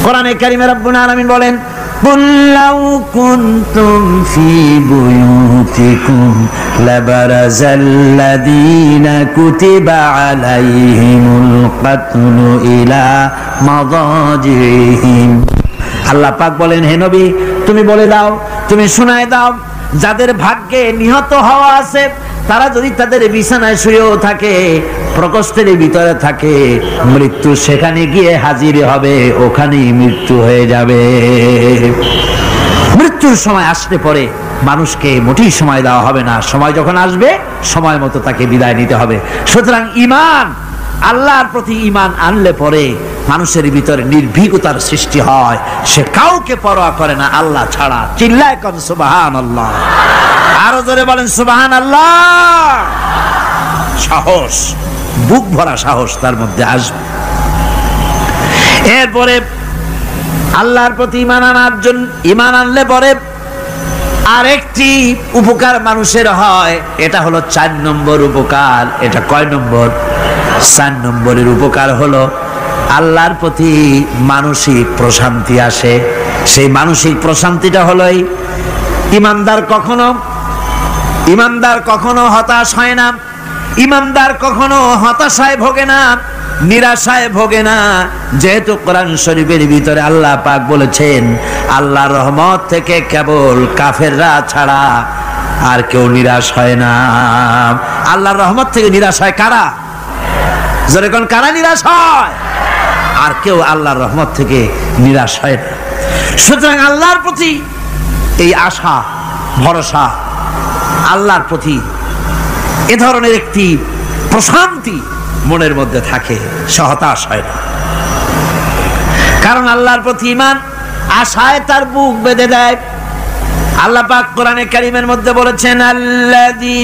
কোরআনে কারিমে রব্বুল আলামিন বলেন, قُلْ لَوْ كُنْتُمْ فِي بُيُوتِكُمْ لَبَرَزَ الَّذِينَ كُتِبَ عَلَيْهِمُ الْقَتْلُ إِلَى مَضَاجِعِهِمْ। আল্লাহ পাক বলেন, হে নবী তুমি বলে দাও, তুমি শোনায় দাও, যাদের ভাগ্যে নিহত হওয়া আছে তারা যদি তাদের বিছানায় শুয়েও থাকে, প্রকোষ্ঠের ভিতরে থাকে, মৃত্যু সেখানে গিয়ে হাজির হবে, ওখানেই মৃত্যু হয়ে যাবে। মৃত্যুর সময় আসতে পরে মানুষকে মোটেই সময় দেওয়া হবে না, সময় যখন আসবে সময় মতো তাকে বিদায় নিতে হবে। সুতরাং ঈমান, আল্লাহর প্রতি ঈমান আনলে পরে মানুষের ভিতরে নির্ভীকতার সৃষ্টি হয়, সে কাউকে পরোয়া করে না আল্লাহ ছাড়া। চিল্লায় কোন সুবহানাল্লাহ, আরো জোরে বলেন সুবহানাল্লাহ। সাহস, বুক ভরা সাহস তার মধ্যে আসবে। এরপরে আল্লাহর প্রতি ঈমান আনলে পরে আরেকটি উপকার মানুষের হয়, এটা হলো 4 নম্বর উপকার। এটা কয় নম্বর? 4 নম্বরের উপকার হলো আল্লাহর প্রতি মানসিক প্রশান্তি আসে। সেই মানসিক প্রশান্তিটা হলো ইমানদার কখনো হতাশ হয় না, ইমানদার কখনো হতাশায় ভোগে না, নিরাশায় ভোগে না। যেহেতু কোরআন শরীফের ভিতরে আল্লাহ পাক বলেছেন, আল্লাহর রহমত থেকে কেবল কাফেররা ছাড়া আর কেউ নিরাশ হয় না। আল্লাহর রহমত থেকে নিরাশ হয় কারা? জোরে কোন, কারা নিরাশ হয়? আর কেউ আল্লাহর রহমত থেকে নিরাশ হয় না। সুতরাং আল্লাহর প্রতি এই আশা, ভরসা, আল্লাহর প্রতি এ ধরনের একটি প্রশান্তি মনের মধ্যে থাকে, সে হতাশ হয় না। কারণ আল্লাহর প্রতি ঈমান আশায় তার বুক বেঁধে দেয়। আল্লাহ পাক কোরআনে কারীমের মধ্যে বলেছেন, আল্লাযী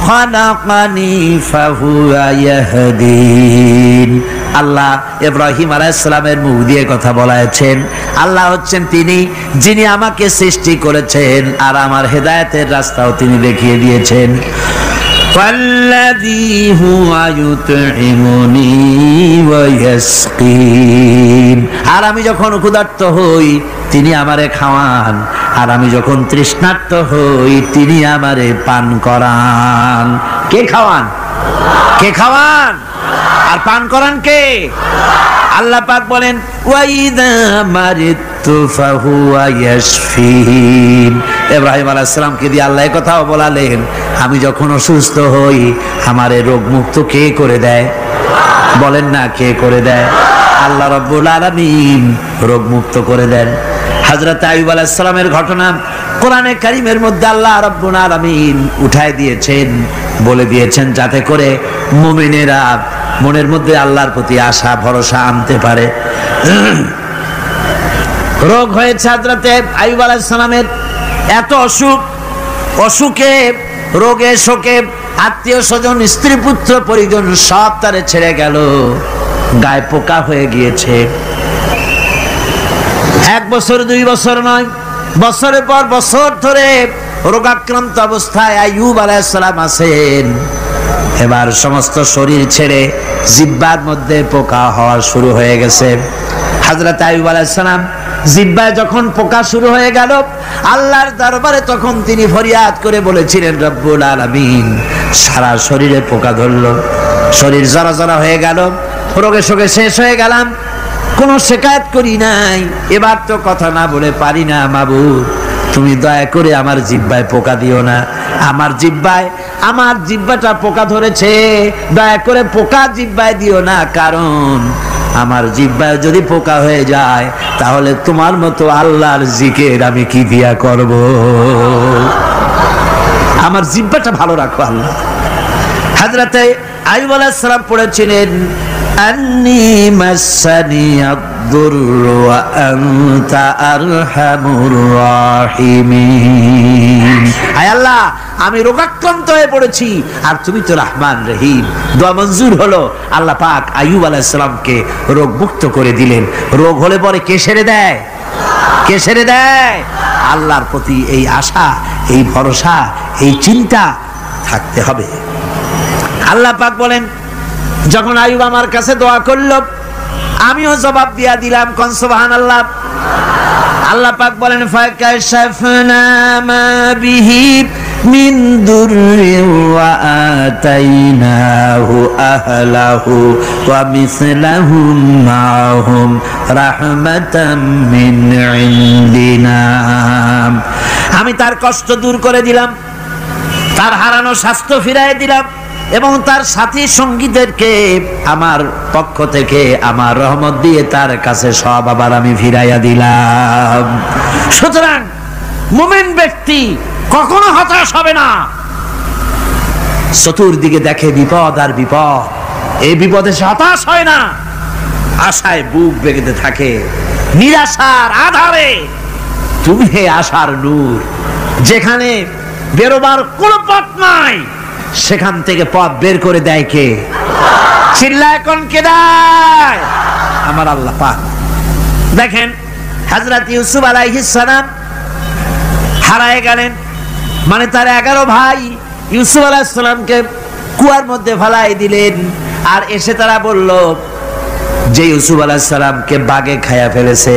খালাকানি ফাহুয়া ইয়াহদিন। আল্লাহ ইব্রাহিম আলাইহিস সালামের মুখ দিয়ে কথা বলেছেন। আল্লাহ হচ্ছেন তিনি যিনি আমাকে সৃষ্টি করেছেন আর আমার হেদায়েতের রাস্তাও তিনি দেখিয়ে দিয়েছেন। ফাল্লাযী হুয়া ইউতঈমুনি ওয়া ইয়াসকিন। আর আমি যখন ক্ষুধার্ত হই তিনি আমারে খাওয়ান, আর আমি যখন তৃষ্ণার্ত হই তিনি আমারে পান করান। কে খাওয়ান? কে খাওয়ান আর পান করান কে? আল্লাহ পাক বলেন, ওয়াইদা মারিতু ফাহুয়া ইয়াশফিন। ইব্রাহিম আলাইহিস সালামকে দিয়ে আল্লাহ কথাও বলালেন, আমি যখন অসুস্থ হই আমারে রোগ মুক্ত কে করে দেয়? বলেন না, কে করে দেয়? আল্লাহ রাব্বুল আলামিন রোগ মুক্ত করে দেন। হযরত আইয়ুব আলাইহিস সালামের ঘটনা কোরআনে কারীমের মধ্যে আল্লাহ রাব্বুল আলামিন উঠায় দিয়েছেন, বলে দিয়েছেন যাতে করে মুমিনেরা মনের মধ্যে আল্লাহর প্রতি আশা ভরসা আনতে পারে। রোগ হয়েছে হযরত আইয়ুব আলাইহিস সালামের, এত অসুখে রোগে শোকে আত্মীয় স্বজন স্ত্রী পুত্র পরিজন সব তারে ছেড়ে গেল, গায়ে পোকা হয়ে গিয়েছে। 1 বছর 2 বছর নয়, বছরের পর বছর ধরে রোগাক্রান্ত অবস্থায় আইয়ুব আলাইহিস সালাম আছেন। এবার সমস্ত শরীর ছেড়ে জিহ্বার মধ্যে পোকা হওয়া শুরু হয়ে গেছে। হযরত আইয়ুব আলাইহিস সালাম জিহ্বায় যখন পোকা শুরু হয়ে গেল, আল্লাহর দরবারে তখন তিনি ফরিয়াদ করে বলেছিলেন, রব্বুল আলামিন সারা শরীরে পোকা ধরলো, শরীর জরা জরা হয়ে গেল, রোগে শোকে শেষ হয়ে গেলাম, কোনো শিকায়ত করি নাই, এবার তো কথা না বলে পারি না। মাবুদ তুমি দয়া করে আমার জিহ্বায় পোকা দিও না, আমার জিহ্বাটা পোকা ধরেছে, দয়া করে পোকা জিহ্বায় দিও না, কারণ আমার জিহ্বায় যদি পোকা হয়ে যায় তাহলে তোমার মতো আল্লাহর জিকির আমি কি দিয়া করব? আমার জিহ্বাটা ভালো রাখো আল্লাহ। হযরত আইয়ুব আলাইহিস সালাম পড়েছিলেন, আন্নী মাসানি আদ-দুররু ওয়া আনতা আরহামুর রাহিমিন। আয় আল্লাহ, আমি রোগাক্রান্ত হয়ে পড়েছি আর তুমি তো রহমান রহিম। দোয়া মঞ্জুর হলো, আল্লাহ পাক আইয়ুব আলাইহিস সালামকে রোগ মুক্ত করে দিলেন। রোগ হলে পরে কে সেরে দেয়? কে সেরে দেয়? আল্লাহর প্রতি এই আশা, এই ভরসা, এই চিন্তা থাকতে হবে। আল্লাহ পাক বলেন, যখন আইয়ুব আমার কাছে দোয়া করল, আমিও জবাব দিয়া দিলাম, কোন সুবহানাল্লাহ। আল্লাহ পাক বলেন ফাকাশাফনা মা বিহি মিন দুররিন ওয়া আতাইনাহু আহলাহু ওয়া মিসলাহুম মাআহুম রাহমাতাম মিন ইনদিনা। আমি তার কষ্ট দূর করে দিলাম, তার হারানো স্বাস্থ্য ফিরাই দিলাম, এবং তার সাথী সঙ্গীদেরকে আমার পক্ষ থেকে আমার রহমত দিয়ে তার কাছে সব আবার আমি ফিরাইয়া দিলাম। সুতরাং মুমিন ব্যক্তি কখনো হতাশ হবে না। চতুর্দিকে দেখে বিপদ আর বিপদ, এই বিপদে সে হতাশ হয় না, আশায় বুক বেঁধে থাকে। নিরাশার আধারে তুমি হে আশার নূর, যেখানে বেরোবার কোনো পথ নাই সেখান থেকে পথ বের করে দেয় কে? চিল্লায় কোন কে দেয়? আমার আল্লাহ পাক। দেখেন হযরত ইউসুফ আলাইহিস সালাম হারায় গেলেন, মানে তার 11 ভাই ইউসুফ আলাইহিস সালামকে কুয়ার মধ্যে ফেলাই দিলেন। আর এসে তারা বলল যে ইউসুফ আলাইহিস সালামকে বাঘে খায়া ফেলেছে।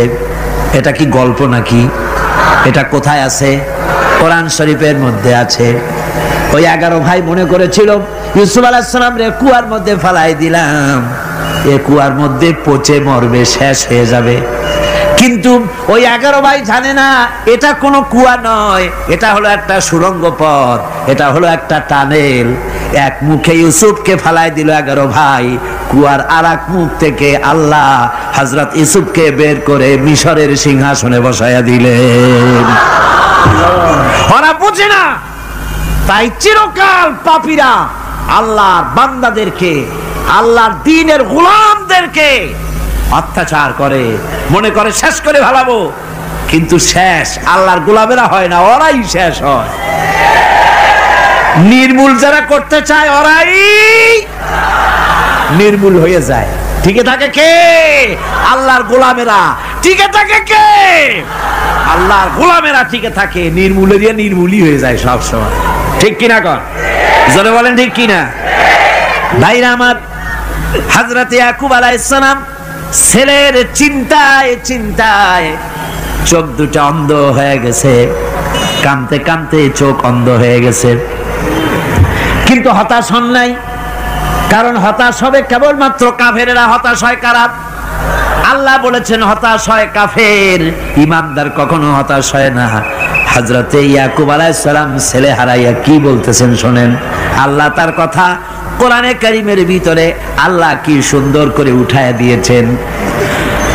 এটা কি গল্প নাকি? এটা কোথায় আছে? কোরআন শরীফের মধ্যে আছে। ওই 11 ভাই মনে করেছিল ইউসুফ আলাইহিস সালাম রে কুয়ার মধ্যে ফেলাই দিলাম, এ কুয়ার মধ্যে পচে মরবে, শেষ হয়ে যাবে। কিন্তু ওই 11 ভাই জানে না এটা কোনো কুয়া নয়, এটা হলো একটা সুড়ঙ্গ পথ, এটা হলো একটা টানেল। এক মুখে ইউসুফকে ফেলাই দিল 11 ভাই, কুয়ার আরেক মুখ থেকে আল্লাহ হযরত ইউসুফকে বের করে মিশরের সিংহাসনে বসায়া দিলেন। ওরা বুঝে না, তাই চিরকাল পাপীরা আল্লাহর বান্দাদেরকে, আল্লাহর দ্বীনের গোলামদেরকে অত্যাচার করে, মনে করে শেষ করে ভালাবো, কিন্তু শেষ আল্লাহর গোলামেরা হয় না, ওরাই শেষ হয়। নির্মূল যারা করতে চায় ওরাই নির্মূল হয়ে যায়। টিকে থাকে কে? আল্লাহর গোলামেরা। টিকে থাকে কে? আল্লাহর গোলামেরা টিকে থাকে। নির্মূলেরিয়া নির্মূলই হয়ে যায় সব সময়। ঠিক কিনা কর? জোরে বলেন ঠিক কিনা? ভাইরা আমার, হযরত ইয়াকুব আলাইহিস সালাম ছেলের চিন্তায় চিন্তায় চোখ দুটো অন্ধ হয়ে গেছে, কাঁদতে কাঁদতে চোখ অন্ধ হয়ে গেছে। কিন্তু হতাশ হন নাই, কারণ হতাশ হবে কেবলমাত্র কাফেরেরা। হতাশ হয় কারা? আল্লাহ বলেছেন হতাশ হয় কাফের, ইমানদার কখনো হতাশ হয় না। হযরত ইয়াকুব আলাইহিস সালাম ছেলে হারাইয়া কি বলতেছেন শোনেন। আল্লাহ তার কথা কোরআনে কারীমের ভিতরে আল্লাহ কি সুন্দর করে উঠায় দিয়েছেন।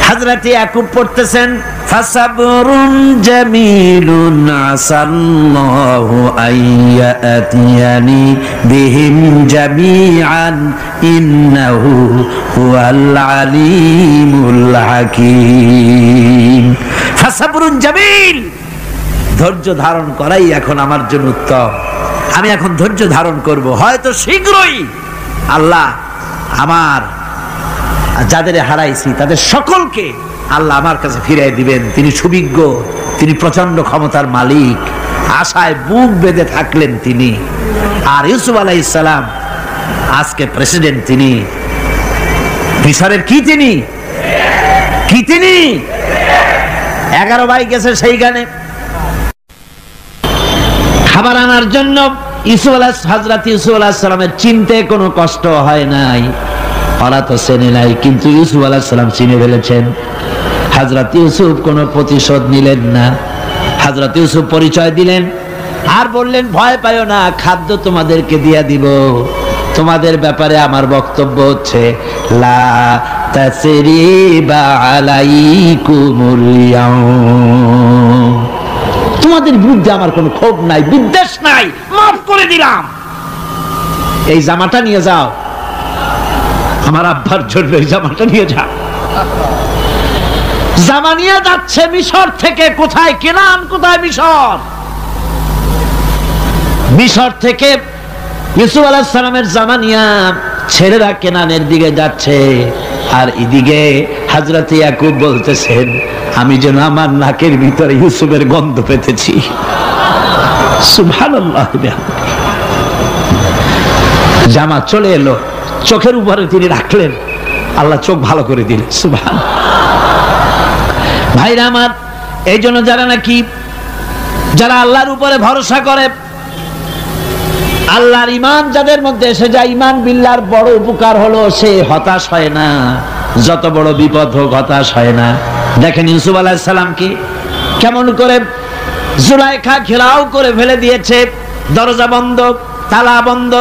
হযরত ইয়াকুব পড়তেছেন ফাসাবরুন জামিলুন আসাল্লাহু আইয়াতিয়ানি বিহিম জামিআন ইন্নাহু হুয়াল আলিমুল হাকীম। ফাসাবরুন জামিল, ধৈর্য ধারণ করাই এখন আমার জন্য উত্তম। আমি এখন ধৈর্য ধারণ করব, হয়তো শীঘ্রই আল্লাহ আমার যাদের হারাইছি তাদের সকলকে আল্লাহ আমার কাছে ফিরিয়ে দিবেন। তিনি সুবিজ্ঞ, তিনি প্রচন্ড ক্ষমতার মালিক। আশায় বুক বেঁধে থাকলেন তিনি। আর ইউসুফ আলাইহিস সালাম আজকে প্রেসিডেন্ট, তিনি মিশরের কি তিনি 11 ভাই গেছে সেইখানে খাবার আনার জন্য। হযরত ইউসুফ আলাইহিস সালামের চিনতে কোনো কষ্ট হয় নাই, ওরা তো চেনে নাই, কিন্তু ইউসুফ আলাইহিস সালাম চিনে ফেলেছেন। হযরত ইউসুফ কোনো প্রতিশোধ নিলেন না। হযরত ইউসুফ পরিচয় দিলেন আর বললেন ভয় পাইও না, খাদ্য তোমাদেরকে দিয়া দিব। তোমাদের ব্যাপারে আমার বক্তব্য হচ্ছে লা তাসরিবা আলাইকুমুল ইয়াউম, তোমাদের বিরুদ্ধে আমার কোনো ক্ষোভ নাই, বিদ্বেষ নাই, মাফ করে দিলাম। এই জামাটা নিয়ে যাও, আমার আব্বার জন্য এই জামাটা নিয়ে যাও। জামা নিয়ে যাচ্ছে মিশর থেকে। কোথায়? কেনান। কোথায়? মিশর। মিশর থেকে ইউসুফ আলাইহিস সালামের জামা নিয়ে ছেলেরা কেনানের দিকে যাচ্ছে, আর এদিকে হযরত ইয়াকুব বলতেছেন আমি যেন আমার নাকের ভিতরে ইউসুফের গন্ধ পেতেছি। সুবহানাল্লাহ। জামা চলে এলো, চোখের উপরে তিনি রাখলেন, আল্লাহ চোখ ভালো করে দিলেন, সুবহানাল্লাহ। ভাইরা আমার, এই জন্য যারা আল্লাহর উপরে ভরসা করে, আল্লাহর ঈমান যাদের মধ্যে এসে যায়, ঈমান বিল্লাহর বড় উপকার হলো সে হতাশ হয় না, যত বড় বিপদ হোক হতাশ হয় না। দেখেন ইউসুফ আলাইহিস সালামকে কেমন করে জুলাইখা ঘেরাও করে ফেলে দিয়েছে, দরজা বন্ধ, তালা বন্ধ,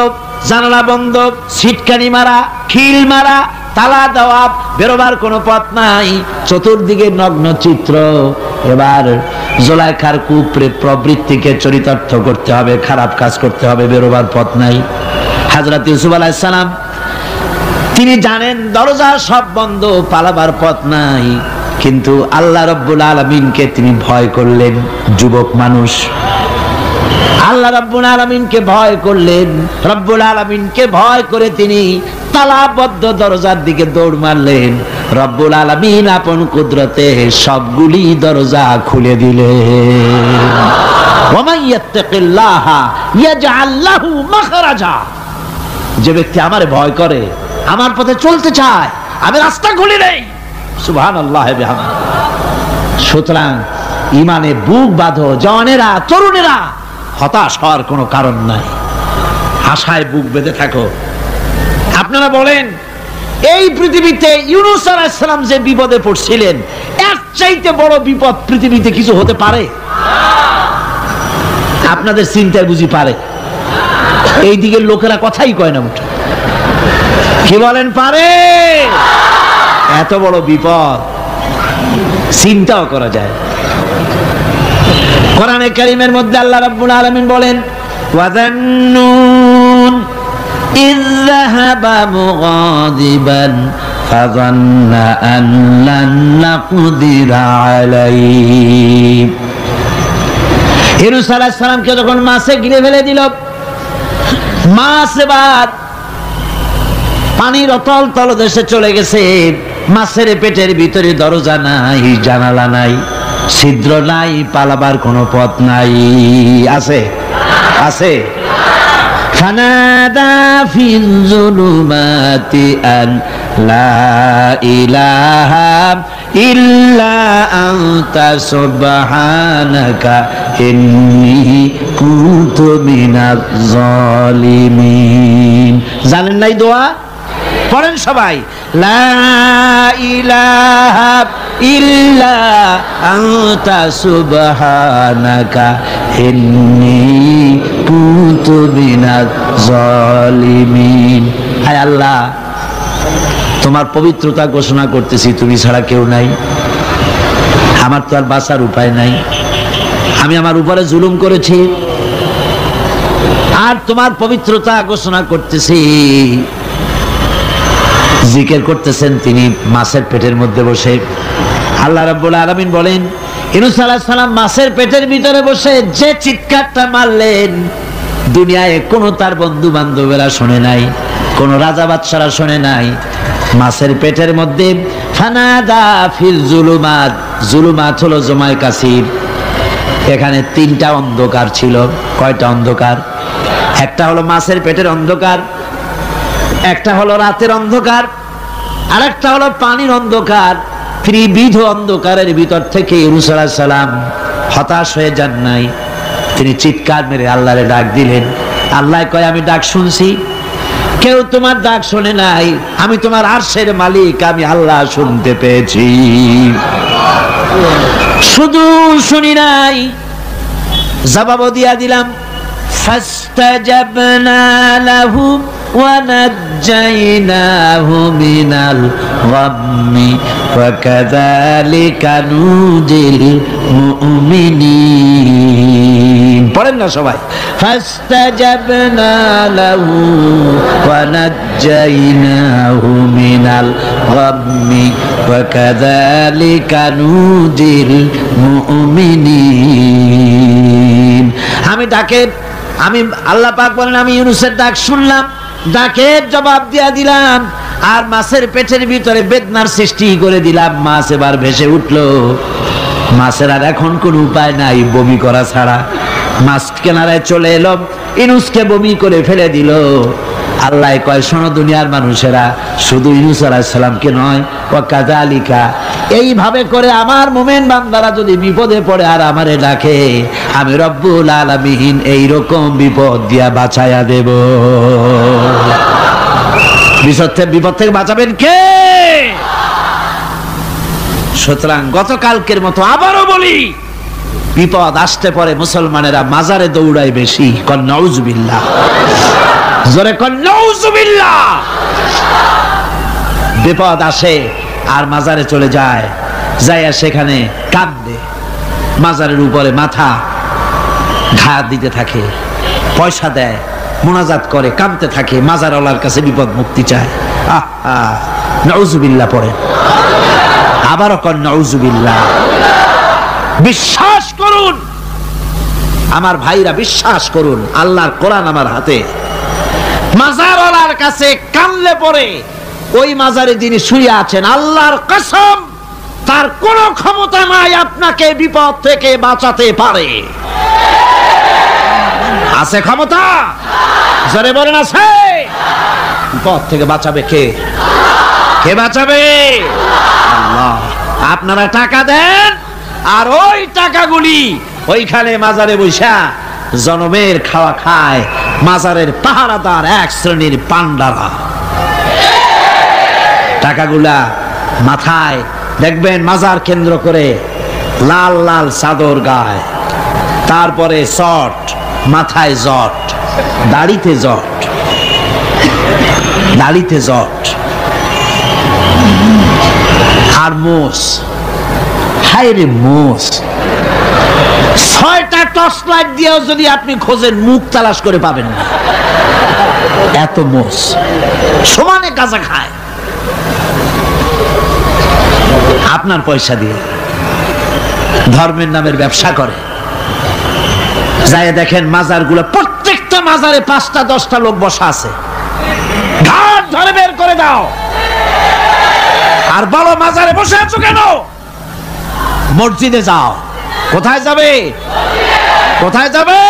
জানালা বন্ধ, সিটকানি মারা, খিল মারা, তালা দেওয়া, বেরোবার কোনো পথ নাই, চতুর্দিকে নগ্ন চিত্র। এবার জুলাইখার প্রবৃত্তিকে চরিতার্থ করতে হবে, খারাপ কাজ করতে হবে, বেরোবার পথ নাই। হযরত ইউসুফ আলাইহিস সালাম তিনি জানেন দরজা সব বন্ধ, পালাবার পথ নাই, কিন্তু আল্লাহ রাব্বুল আলামিনকে তিনি ভয় করলেন। যুবক মানুষ, আল্লাহ রাব্বুল আলামিনকে ভয় করলেন। রাব্বুল আলামিনকে ভয় করে তিনি তালাবদ্ধ দরজার দিকে দৌড় মারলেন। রব্বুল আলামিন আপন কুদরতে সবগুলি দরজা খুলে দিলেন। ওয়া মান ইয়াত্তাকিল্লাহা ইয়াজআল লাহু মাখরাজা। যে ব্যক্তি আমারে ভয় করে, আমার পথে চলতে চায়, আমি রাস্তা খুলে দেই। সুবহানাল্লাহ বিহামদিহি। সুতরাং ঈমানে বুক বাঁধো, জওয়ানেরা, তরুণেরা, হতাশ হওয়ার কোনো কারণ নাই, আশায় বুক বেঁধে থাকো। আপনারা বলেন, এই পৃথিবীতে ইউনূস আলাইহিস সালাম যে বিপদে পড়ছিলেন, এর চাইতে বড় বিপদ পৃথিবীতে কিছু হতে পারে? আপনাদের চিন্তায় বুঝি পারে? এই দিকের লোকেরা কথাই কয় না মুঠো। কি বলেন, পারে? এত বড় বিপদ চিন্তাও করা যায়? কোরআনে কারীমের মধ্যে আল্লাহ রাব্বুল আলামিন বলেন, ওয়াযান্নুন ইয যাহাবা মুগাদিবান ফাযান্না আন লান নাকদিরা আলাইহি। ইউনূস আলাইহিস সালামকে যখন মাছে গিলে ফেলে দিল, মাছ এবার পানির অতল তলদেশে চলে গেছে। মাছের পেটের ভিতরে দরজা নাই, জানালা নাই, ছিদ্র নাই, পালাবার কোনো পথ নাই। আছে? আছে? ফানাদা ফিল যুলুমাতি আন লা ইলাহা ইল্লা আনতা সুবহানাকা ইন্নী কুনতু মিনাজ জালিমিন। জানেন নাই দোয়া? পড়েন সবাই, লা ইলাহা ইল্লা আনতা সুবহানাকা ইন্নী কুনতু মিনাজ জালিমিন। হায় আল্লাহ, তোমার পবিত্রতা ঘোষণা করতেছি, তুমি ছাড়া কেউ নাই, আমার তো আর বাঁচার উপায় নাই, আমি আমার উপরে জুলুম করেছি, আর তোমার পবিত্রতা ঘোষণা করতেছি। জিকির করতেছেন তিনি মাছের পেটের মধ্যে বসে। আল্লাহ রাব্বুল আলামিন বলেন, ইউনূস আলাইহিস সালাম মাছের পেটের ভিতরে বসে যে চিৎকারটা মারলেন, দুনিয়ায় কোনো তার বন্ধু বান্ধবেরা শোনে নাই, কোন রাজা বাদশারা শোনে নাই। মাছের পেটের মধ্যে ফানাদা ফিল যুলুমাত, যুলুমাত হলো জমায় কাসির। এখানে তিনটা অন্ধকার ছিল। কয়টা অন্ধকার? একটা হলো মাছের পেটের অন্ধকার, একটা হলো রাতের অন্ধকার, আরেকটা হলো পানির অন্ধকার। ত্রিবিধ অন্ধকারের ভিতর থেকে ইউনূস আলাইহিস সালাম হতাশ হয়ে যান নাই, তিনি চিৎকার মেরে আল্লাহরে ডাক দিলেন। আল্লাহ কয়, আমি ডাক শুনছি, কেউ তোমার ডাক শোনে নাই, আমি তোমার আরশের মালিক, আমি আল্লাহ শুনতে পেয়েছি। শুধু শুনি নাই, জবাবও দিয়া দিলাম। ফাস্তাজাবনা লাহু ওয়া নাজ্জাইনাহু মিনাল গাম্মি ওয়া কাযালিকা নুজিল মুমিনিন। পড়েন না সবাই, ফাস্তাজাবনা লাহু ওয়া নাজ্জাইনাহু মিনাল গাম্মি ওয়া কাযালিকা নুজিল মুমিনিন। আমি আল্লাহ পাক বলেন, আমি ইউনূসের ডাক শুনলাম, ডাকের জবাব দিয়া দিলাম, আর মাছের পেটের ভিতরে বেদনার সৃষ্টি করে দিলাম। মাছ এবার ভেসে উঠলো। মাছের আর এখন কোন উপায় নাই বমি করা ছাড়া। মাছ কিনারায় চলে এলো, ইউনূসকে বমি করে ফেলে দিল। আল্লাহ কয়, শোনো দুনিয়ার মানুষেরা, শুধু ইউনূস আলাইহিস সালামকে নয়, ওয়া কাযালিকা, এইভাবে করে আমার মুমিন বান্দারা যদি বিপদে পড়ে আর আমারে ডাকে, আমি রব্বুল আলামিন এইরকম বিপদ দিয়া বাঁচায়া দেব। বিপদ থেকে বাঁচাবেন কে? সুতরাং গতকালকের মতো আবারও বলি, বিপদ আসতে পরে মুসলমানেরা মাজারে দৌড়ায় বেশি। কন নাউজুবিল্লাহ, জোরে কন নাউজুবিল্লাহ। বিপদ আসে আর মাজারে চলে যায়, যাইয়া সেখানে কাঁদে, মাজারের উপরে মাথা ঘা দিতে থাকে, পয়সা দেয়, মুনাজাত করে, কাঁদতে থাকে, মাজারওয়ালার কাছে বিপদ মুক্তি চায়। নাউজুবিল্লাহ পড়ে, আবারও কন নাউজুবিল্লাহ। বিশ্বাস করুন আমার ভাইরা, বিশ্বাস করুন, আল্লাহর কোরআন আমার হাতে। মাজারওয়ালার কাছে কানলে পরে ওই মাজারে যিনি শুয়ে আছেন, আল্লাহর কসম তার কোনো ক্ষমতা নাই আপনাকে বিপদ থেকে বাঁচাতে পারে। আছে ক্ষমতা? জোরে বলেন আছে? বিপদ থেকে বাঁচাবে কে? কে বাঁচাবে? আল্লাহ। আপনারা টাকা দেন আর ওই টাকাগুলি ওইখানে মাজারে বৈশা জনমের খাওয়া খায় মাজারের পাহারাদার এক শ্রেণীর পান্ডারা। টাকাগুলা মাথায় দেখবেন মাজার কেন্দ্র করে লাল লাল চাদর গায়, তারপরে চট, মাথায় জট, দাড়িতে জট, দাড়িতে জট আর মোষ। হায় রে মোষ! 6টা টর্চ লাইট দিয়েও যদি আপনি খোঁজেন মুখ তালাশ করে পাবেন না, এত মোষ সমানে গাঁজা খায় আপনার পয়সা দিয়ে, ধর্মের নামের ব্যবসা করে। যাই দেখেন মাজারগুলো, প্রত্যেকটা মাজারে 5টা 10টা লোক বসা আছে। ঘাট ধরে বের করে দাও আর বলো, মাজারে বসে আছো কেন? মসজিদে যাও। কোথায় যাবে? কোথায় যাবে?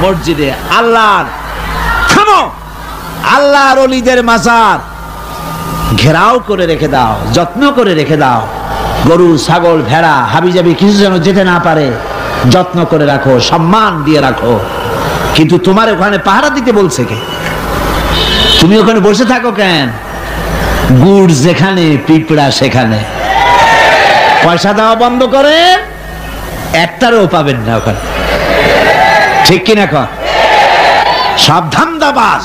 মসজিদে। আল্লাহর থামো, আল্লাহর ওলিদের মাজার ঘেরাও করে রেখে দাও, যত্ন করে রেখে দাও। গরু, ছাগল, ভেড়া, হাবিজাবি কিছু যেন যেতে না পারে, যত্ন করে রাখো, সম্মান দিয়ে রাখো। কিন্তু তোমার ওখানে পাহারা দিতে বলছে কে? তুমি ওখানে বসে থাকো কেন? গুড় যেখানে পিঁপড়া সেখানে। পয়সা দেওয়া বন্ধ করে একটারও পাবেন না ওখানে, ঠিক কিনা কর? সব ধান্দাবাজ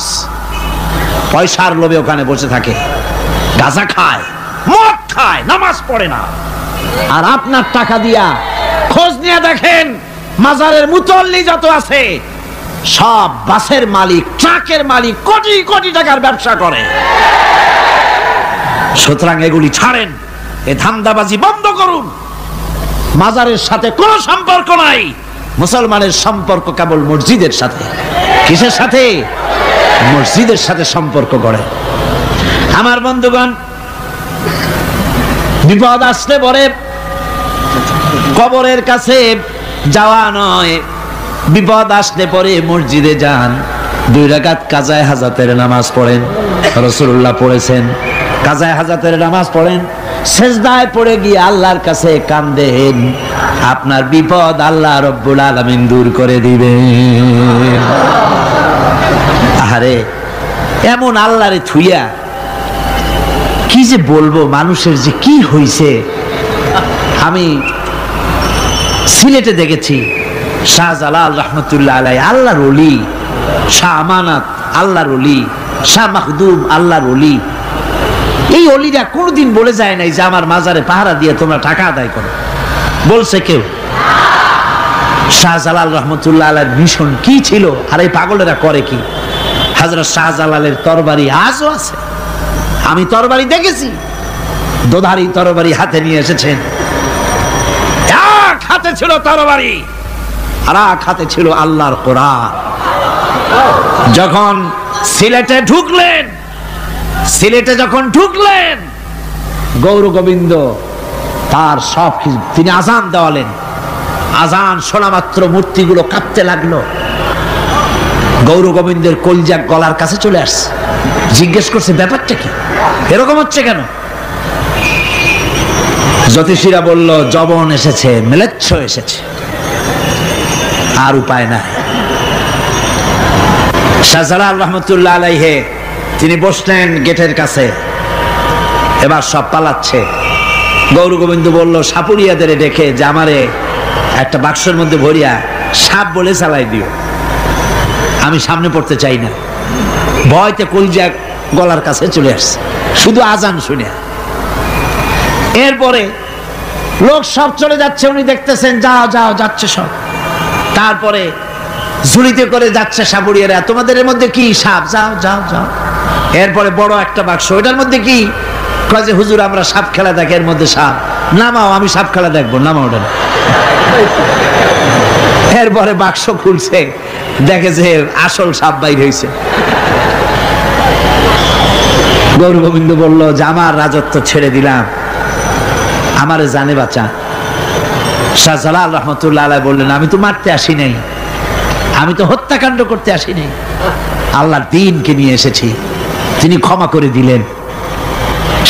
পয়সার লোভে ওখানে বসে থাকে, গাঁজা খায়, মদ খায়, নামাজ পড়ে না। আর আপনার টাকা দিয়া খোঁজ নিয়ে দেখেন মাজারের মুতল্লি যত আছে সব বাসের মালিক, ট্রাকের মালিক, কোটি কোটি টাকার ব্যবসা করে। সুতরাং এগুলি ছাড়েন, এ ধান্দাবাজি বন্ধ করুন। মাজারের সাথে কোনো সম্পর্ক নাই, মুসলমানের সম্পর্ক কেবল মসজিদের সাথে। কিসের সাথে? মসজিদের সাথে সম্পর্ক করে। আমার বন্ধুগণ, বিপদ আসলে পরে কবরের কাছে যাওয়া নয়, বিপদ আসলে পরে মসজিদে যান, 2 রাকাত কাজায়ে হাজাতের নামাজ পড়েন। রাসূলুল্লাহ পড়েছেন, কাজায়ে হাজাতের নামাজ পড়েন, সেজদায় পড়ে গিয়ে আল্লাহর কাছে কাঁদেন, আপনার বিপদ আল্লাহ রব্বুল আলামিন দূর করে দিবেন। আরে এমন আল্লাহরে থুইয়া কি যে বলবো, মানুষের যে কি হইছে। আমি সিলেটে দেখেছি শাহজালাল রহমতুল্লাহ আলাইহি, আল্লাহর ওলি, শাহ আমানত আল্লাহর ওলি, শাহ মাখদুম আল্লাহর ওলি। এই ওলিরা কোনদিন বলে যায় নাই যে আমার মাজারে পাহারা দিয়ে তোমরা টাকা আদায় করো, বলছে কেউ? শাহজালাল রহমতুল্লাহ আলাইহির মিশন কি ছিল আর এই পাগলেরা করে কি? হযরত শাহজালালের তরবারি আজও আছে, আমি তরবারি দেখেছি, দোধারি তরবারি হাতে নিয়ে এসেছেন। এক হাতে ছিল তরবারি আর এক হাতে ছিল আল্লাহর কোরআন। যখন সিলেটে ঢুকলেন, সিলেটে যখন ঢুকলেন, গৌর গোবিন্দ তার সব কিছু তিনি আজান দেওয়ালেন। আজান শোনা মাত্র মূর্তিগুলো কাঁপতে লাগলো। গৌর গোবিন্দের কলজা গলার কাছে চলে আসছে, জিজ্ঞেস করছে ব্যাপারটা কি, এরকম হচ্ছে কেন? জ্যোতিষীরা বলল যবন এসেছে, মেলেচ্ছ এসেছে, আর উপায় নাই। শাহজালাল রহমতুল্লাহ আলাইহে তিনি বসলেন গেটের কাছে, এবার সব পালাচ্ছে। গৌর গোবিন্দ বলল সাপুরিয়াদের ডেকে যে আমারে একটা বাক্সের মধ্যে ভরিয়া সাপ বলে চালাই দিও, আমি সামনে পড়তে চাই না। ভয়তে কলজা গলার কাছে চলে আসছে শুধু আজান শুনে। এরপরে লোক সব চলে যাচ্ছে, উনি দেখতেছেন যাও যাও যাচ্ছে সব। তারপরে ঝুড়িতে করে যাচ্ছে সাপুরিয়ারা, তোমাদের এর মধ্যে কি? সাপ, যাও যাও যাও। এরপরে বড় একটা বাক্স, ওটার মধ্যে কি? কয় যে হুজুর আমরা সাপ খেলা দেখি, এর মধ্যে সাপ। নামাও, আমি সাপ খেলা দেখবো, নামাও ওটা। এরপরে বাক্স খুলছে, দেখে যে আসল সাপ বাইর হয়েছে। গৌর গোবিন্দ বলল যে আমার রাজত্ব ছেড়ে দিলাম, আমারে জানে বাঁচা। শাহজালাল রহমতুল্লাহ আলাইহি বললেন আমি তো মারতে আসি নাই, আমি তো হত্যাকাণ্ড করতে আসি নাই, আল্লাহর দ্বীনকে নিয়ে এসেছি। তিনি ক্ষমা করে দিলেন।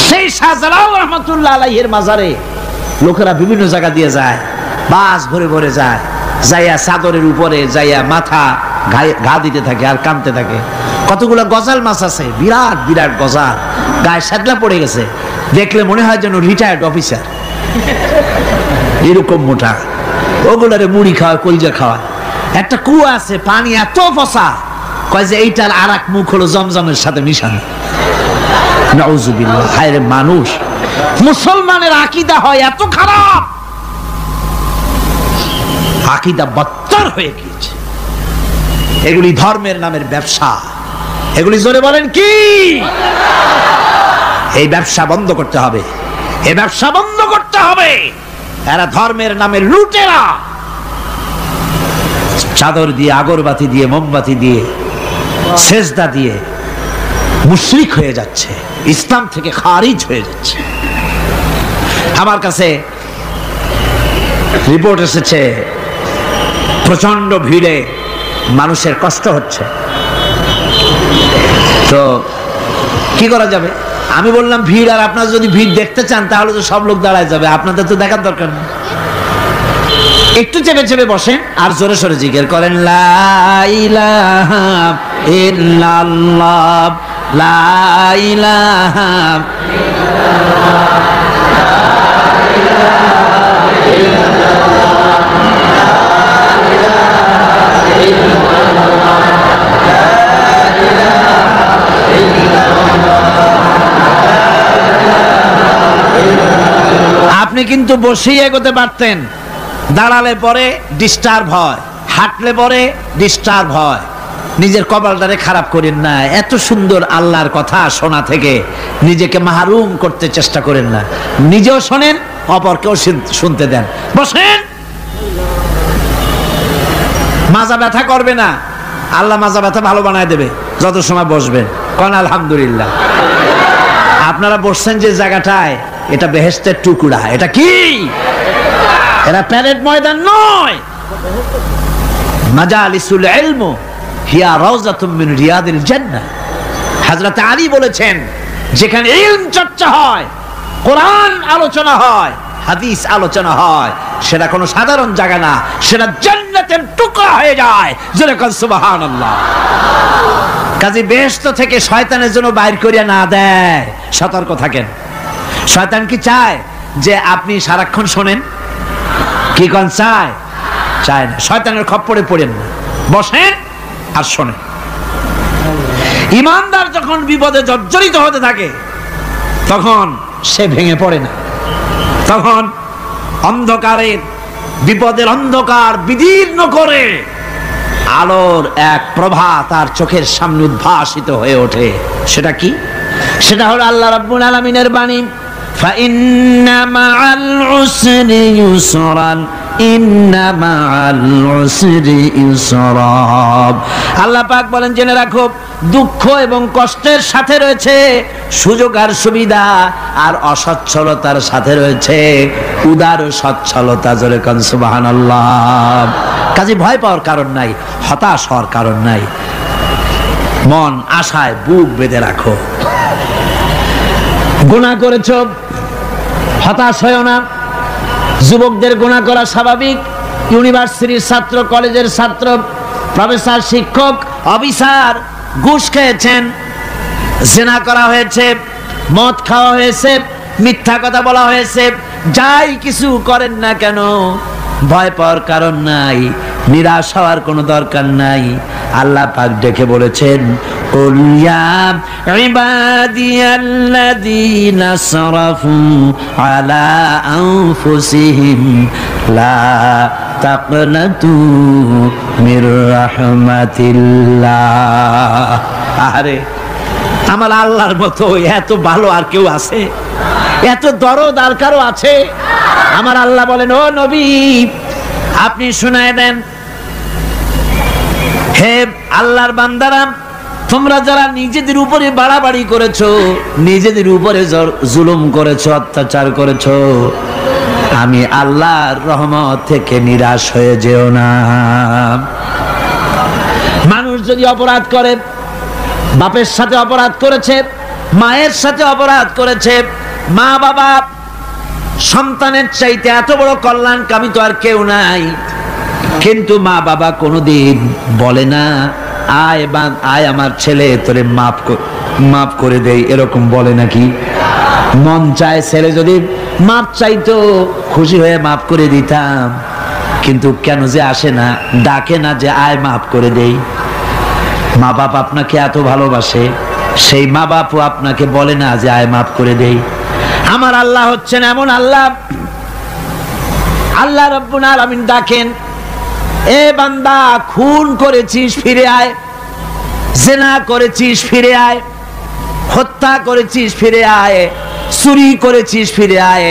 সেই শাহজালাল রহমতুল্লাহ আলাইহির মাজারে লোকেরা বিভিন্ন জায়গা দিয়ে যায়, বাস ভরে ভরে যায়, যাইয়া চাদরের উপরে যাইয়া মাথা ঘা দিতে থাকে আর কাঁদতে থাকে। কতগুলো গজাল মাছ আছে, বিরাট বিরাট গজাল, গায়ে সাদলা পড়ে গেছে, দেখলে মনে হয় যেন রিটায়ার্ড অফিসার, এরকম মোটা। ওগুলারে মুড়ি খাওয়ায়, কলজা খাওয়ায়। একটা কুয়া আছে, পানি এত পচা, কয় যে এইটার আর এক মুখ হলো জমজমের সাথে মিশানো। নাউজুবিল্লাহ। হায় রে মানুষ, মুসলমানের আকীদা হয় এত খারাপ, আকীদা বদতর হয়ে গিয়েছে। এগুলি ধর্মের নামের ব্যবসা, এগুলি জোরে বলেন কি? এই ব্যবসা বন্ধ করতে হবে, এই ব্যবসা বন্ধ করতে হবে। এরা ধর্মের নামে লুটেরা, চাদর দিয়ে, আগরবাতি দিয়ে, মোমবাতি দিয়ে, সেজদা দিয়ে মুশরিক হয়ে যাচ্ছে, ইসলাম থেকে খারিজ হয়ে যাচ্ছে। আমার কাছে রিপোর্ট এসেছে প্রচন্ড ভিড়ে মানুষের কষ্ট হচ্ছে, তো কি করা যাবে? আমি বললাম ভিড়, আর আপনারা যদি ভিড় দেখতে চান তাহলে তো সব লোক দাঁড়ায় যাবে, আপনাদের তো দেখার দরকার নেই। একটু চেপে চেপে বসেন আর জোরে সোরে জিকির করেন লা ইলাহা ইল্লাল্লাহ, লা ইলাহা আপনি কিন্তু বসেই এগোতে পারতেন, দাঁড়ালে পরে ডিস্টার্ব হয়, হাঁটলে পরে ডিস্টার্ব হয়। নিজের কপালটারে খারাপ করেন না, এত সুন্দর আল্লাহর কথা শোনা থেকে নিজেকে মাহরুম করতে চেষ্টা করেন না। নিজেও শোনেন, অপরকেও শুনতে দেন। বসেন, মাজা ব্যথা করবে না, আল্লাহ মাজা ব্যথা ভালো বানায় দেবে যত সময় বসবেন। কোন আলহামদুলিল্লাহ। আপনারা বসছেন যে জায়গাটায়, এটা বেহেশতের টুকরা। এটা কি? এটা প্যারেড ময়দান নয়। মাজালিসুল ইলম হিয়া রাউযাতুম মিন রিয়াদিল জান্নাহ। হযরত আলী বলেছেন যেখানে ইলম চর্চা হয়, কোরআন আলোচনা হয়, হাদিস আলোচনা হয়, সেটা কোনো সাধারণ জায়গা না, সেটা জান্নাতের টুকরা হয়ে যায়। যেরকম সুবহানাল্লাহ। কাজী বেহেশত থেকে শয়তানের জন্য বাইর করিয়া না দেয়, সতর্ক থাকেন। শয়তান কি চায় যে আপনি সারাক্ষণ শোনেন? কি কোন চায়? চায় না। শয়তানের খপ্পরে পড়েন না, বসেন আর শোনেন। ইমানদার যখন বিপদে জর্জরিত হতে থাকে তখন সে ভেঙে পড়ে না, তখন অন্ধকারের, বিপদের অন্ধকার বিদীর্ণ করে আলোর এক প্রভা তার চোখের সামনে উদ্ভাসিত হয়ে ওঠে। সেটা কি? সেটা হলো আল্লাহ রাব্বুল আলামিনের বাণী, ফাইন্না মাআল উসরি ইউসরান, ইন্না মাআল উসরি ইউসরা। আল্লাহ পাক বলেন জেনে রাখো, দুঃখ এবং কষ্টের সাথে রয়েছে সুযোগ আর সুবিধা, আর অসচ্ছলতার সাথে রয়েছে উদার সচ্ছলতা। জোরে কোন সুবহানাল্লাহ। কাজে ভয় পাওয়ার কারণ নাই, হতাশ হওয়ার কারণ নাই। মন আশায় বুক বেঁধে রাখো। গুনাহ করেছ, হতাশ হয়ো না। যুবকদের গুনাহ করা স্বাভাবিক। ইউনিভার্সিটির ছাত্র, কলেজের ছাত্র, প্রফেসর, শিক্ষক, অফিসার ঘুষ খেয়েছেন, জিনা করা হয়েছে, মদ খাওয়া হয়েছে, মিথ্যা কথা বলা হয়েছে, যাই কিছু করেন না কেন ভয় পাওয়ার কারণ নাই, নিরাশ হওয়ার কোনো দরকার নাই। আল্লাহ পাক ডেকে বলেছেন, কুল ইয়া ইবাদিয়াল্লাযীনা সারাফু আলা আনফুসিহিম লা তাকনাতু মির রাহমাতিল্লাহ। আরে আমার আল্লাহর মতো এত ভালো আর কেউ আছে? এত দরদ আর কারো আছে? আমার আল্লাহ বলেন, ও নবী আপনি শুনায় দেন, হে আল্লাহর বান্দারা, তোমরা যারা নিজেদের উপরে বাড়াবাড়ি করেছো, নিজেদের উপরে জুলুম করেছো, অত্যাচার করেছো, আমি আল্লাহর রহমত থেকে নিরাশ হয়ে যেও না। মানুষ যদি অপরাধ করে, বাপের সাথে অপরাধ করেছে, মায়ের সাথে অপরাধ করেছে, মা বাবা সন্তানের চাইতে এত বড় কল্যাণকামী তো আর কেউ নাই, কিন্তু মা বাবা কোনোদিন বলে না আয় আমার ছেলে তোরে মাফ করে দেই, এরকম বলে নাকি? মন চায় ছেলে যদি মাফ চাইতো খুশি হয়ে মাফ করে দিতাম, কিন্তু কেন যে আসে না, ডাকে না যে আয় মাফ করে দেই। মা বাপ আপনাকে এত ভালোবাসে, সেই মা বাপও আপনাকে বলে না যে আয় মাফ করে দেই। আমার আল্লাহ হচ্ছেন এমন আল্লাহ, আল্লাহ রাব্বুল আলামিন ডাকেন, এ বান্দা খুন করেছিস ফিরে আয়, জিনা করেছিস ফিরে আয়, হত্যা করেছিস ফিরে আয়, চুরি করেছিস ফিরে আয়,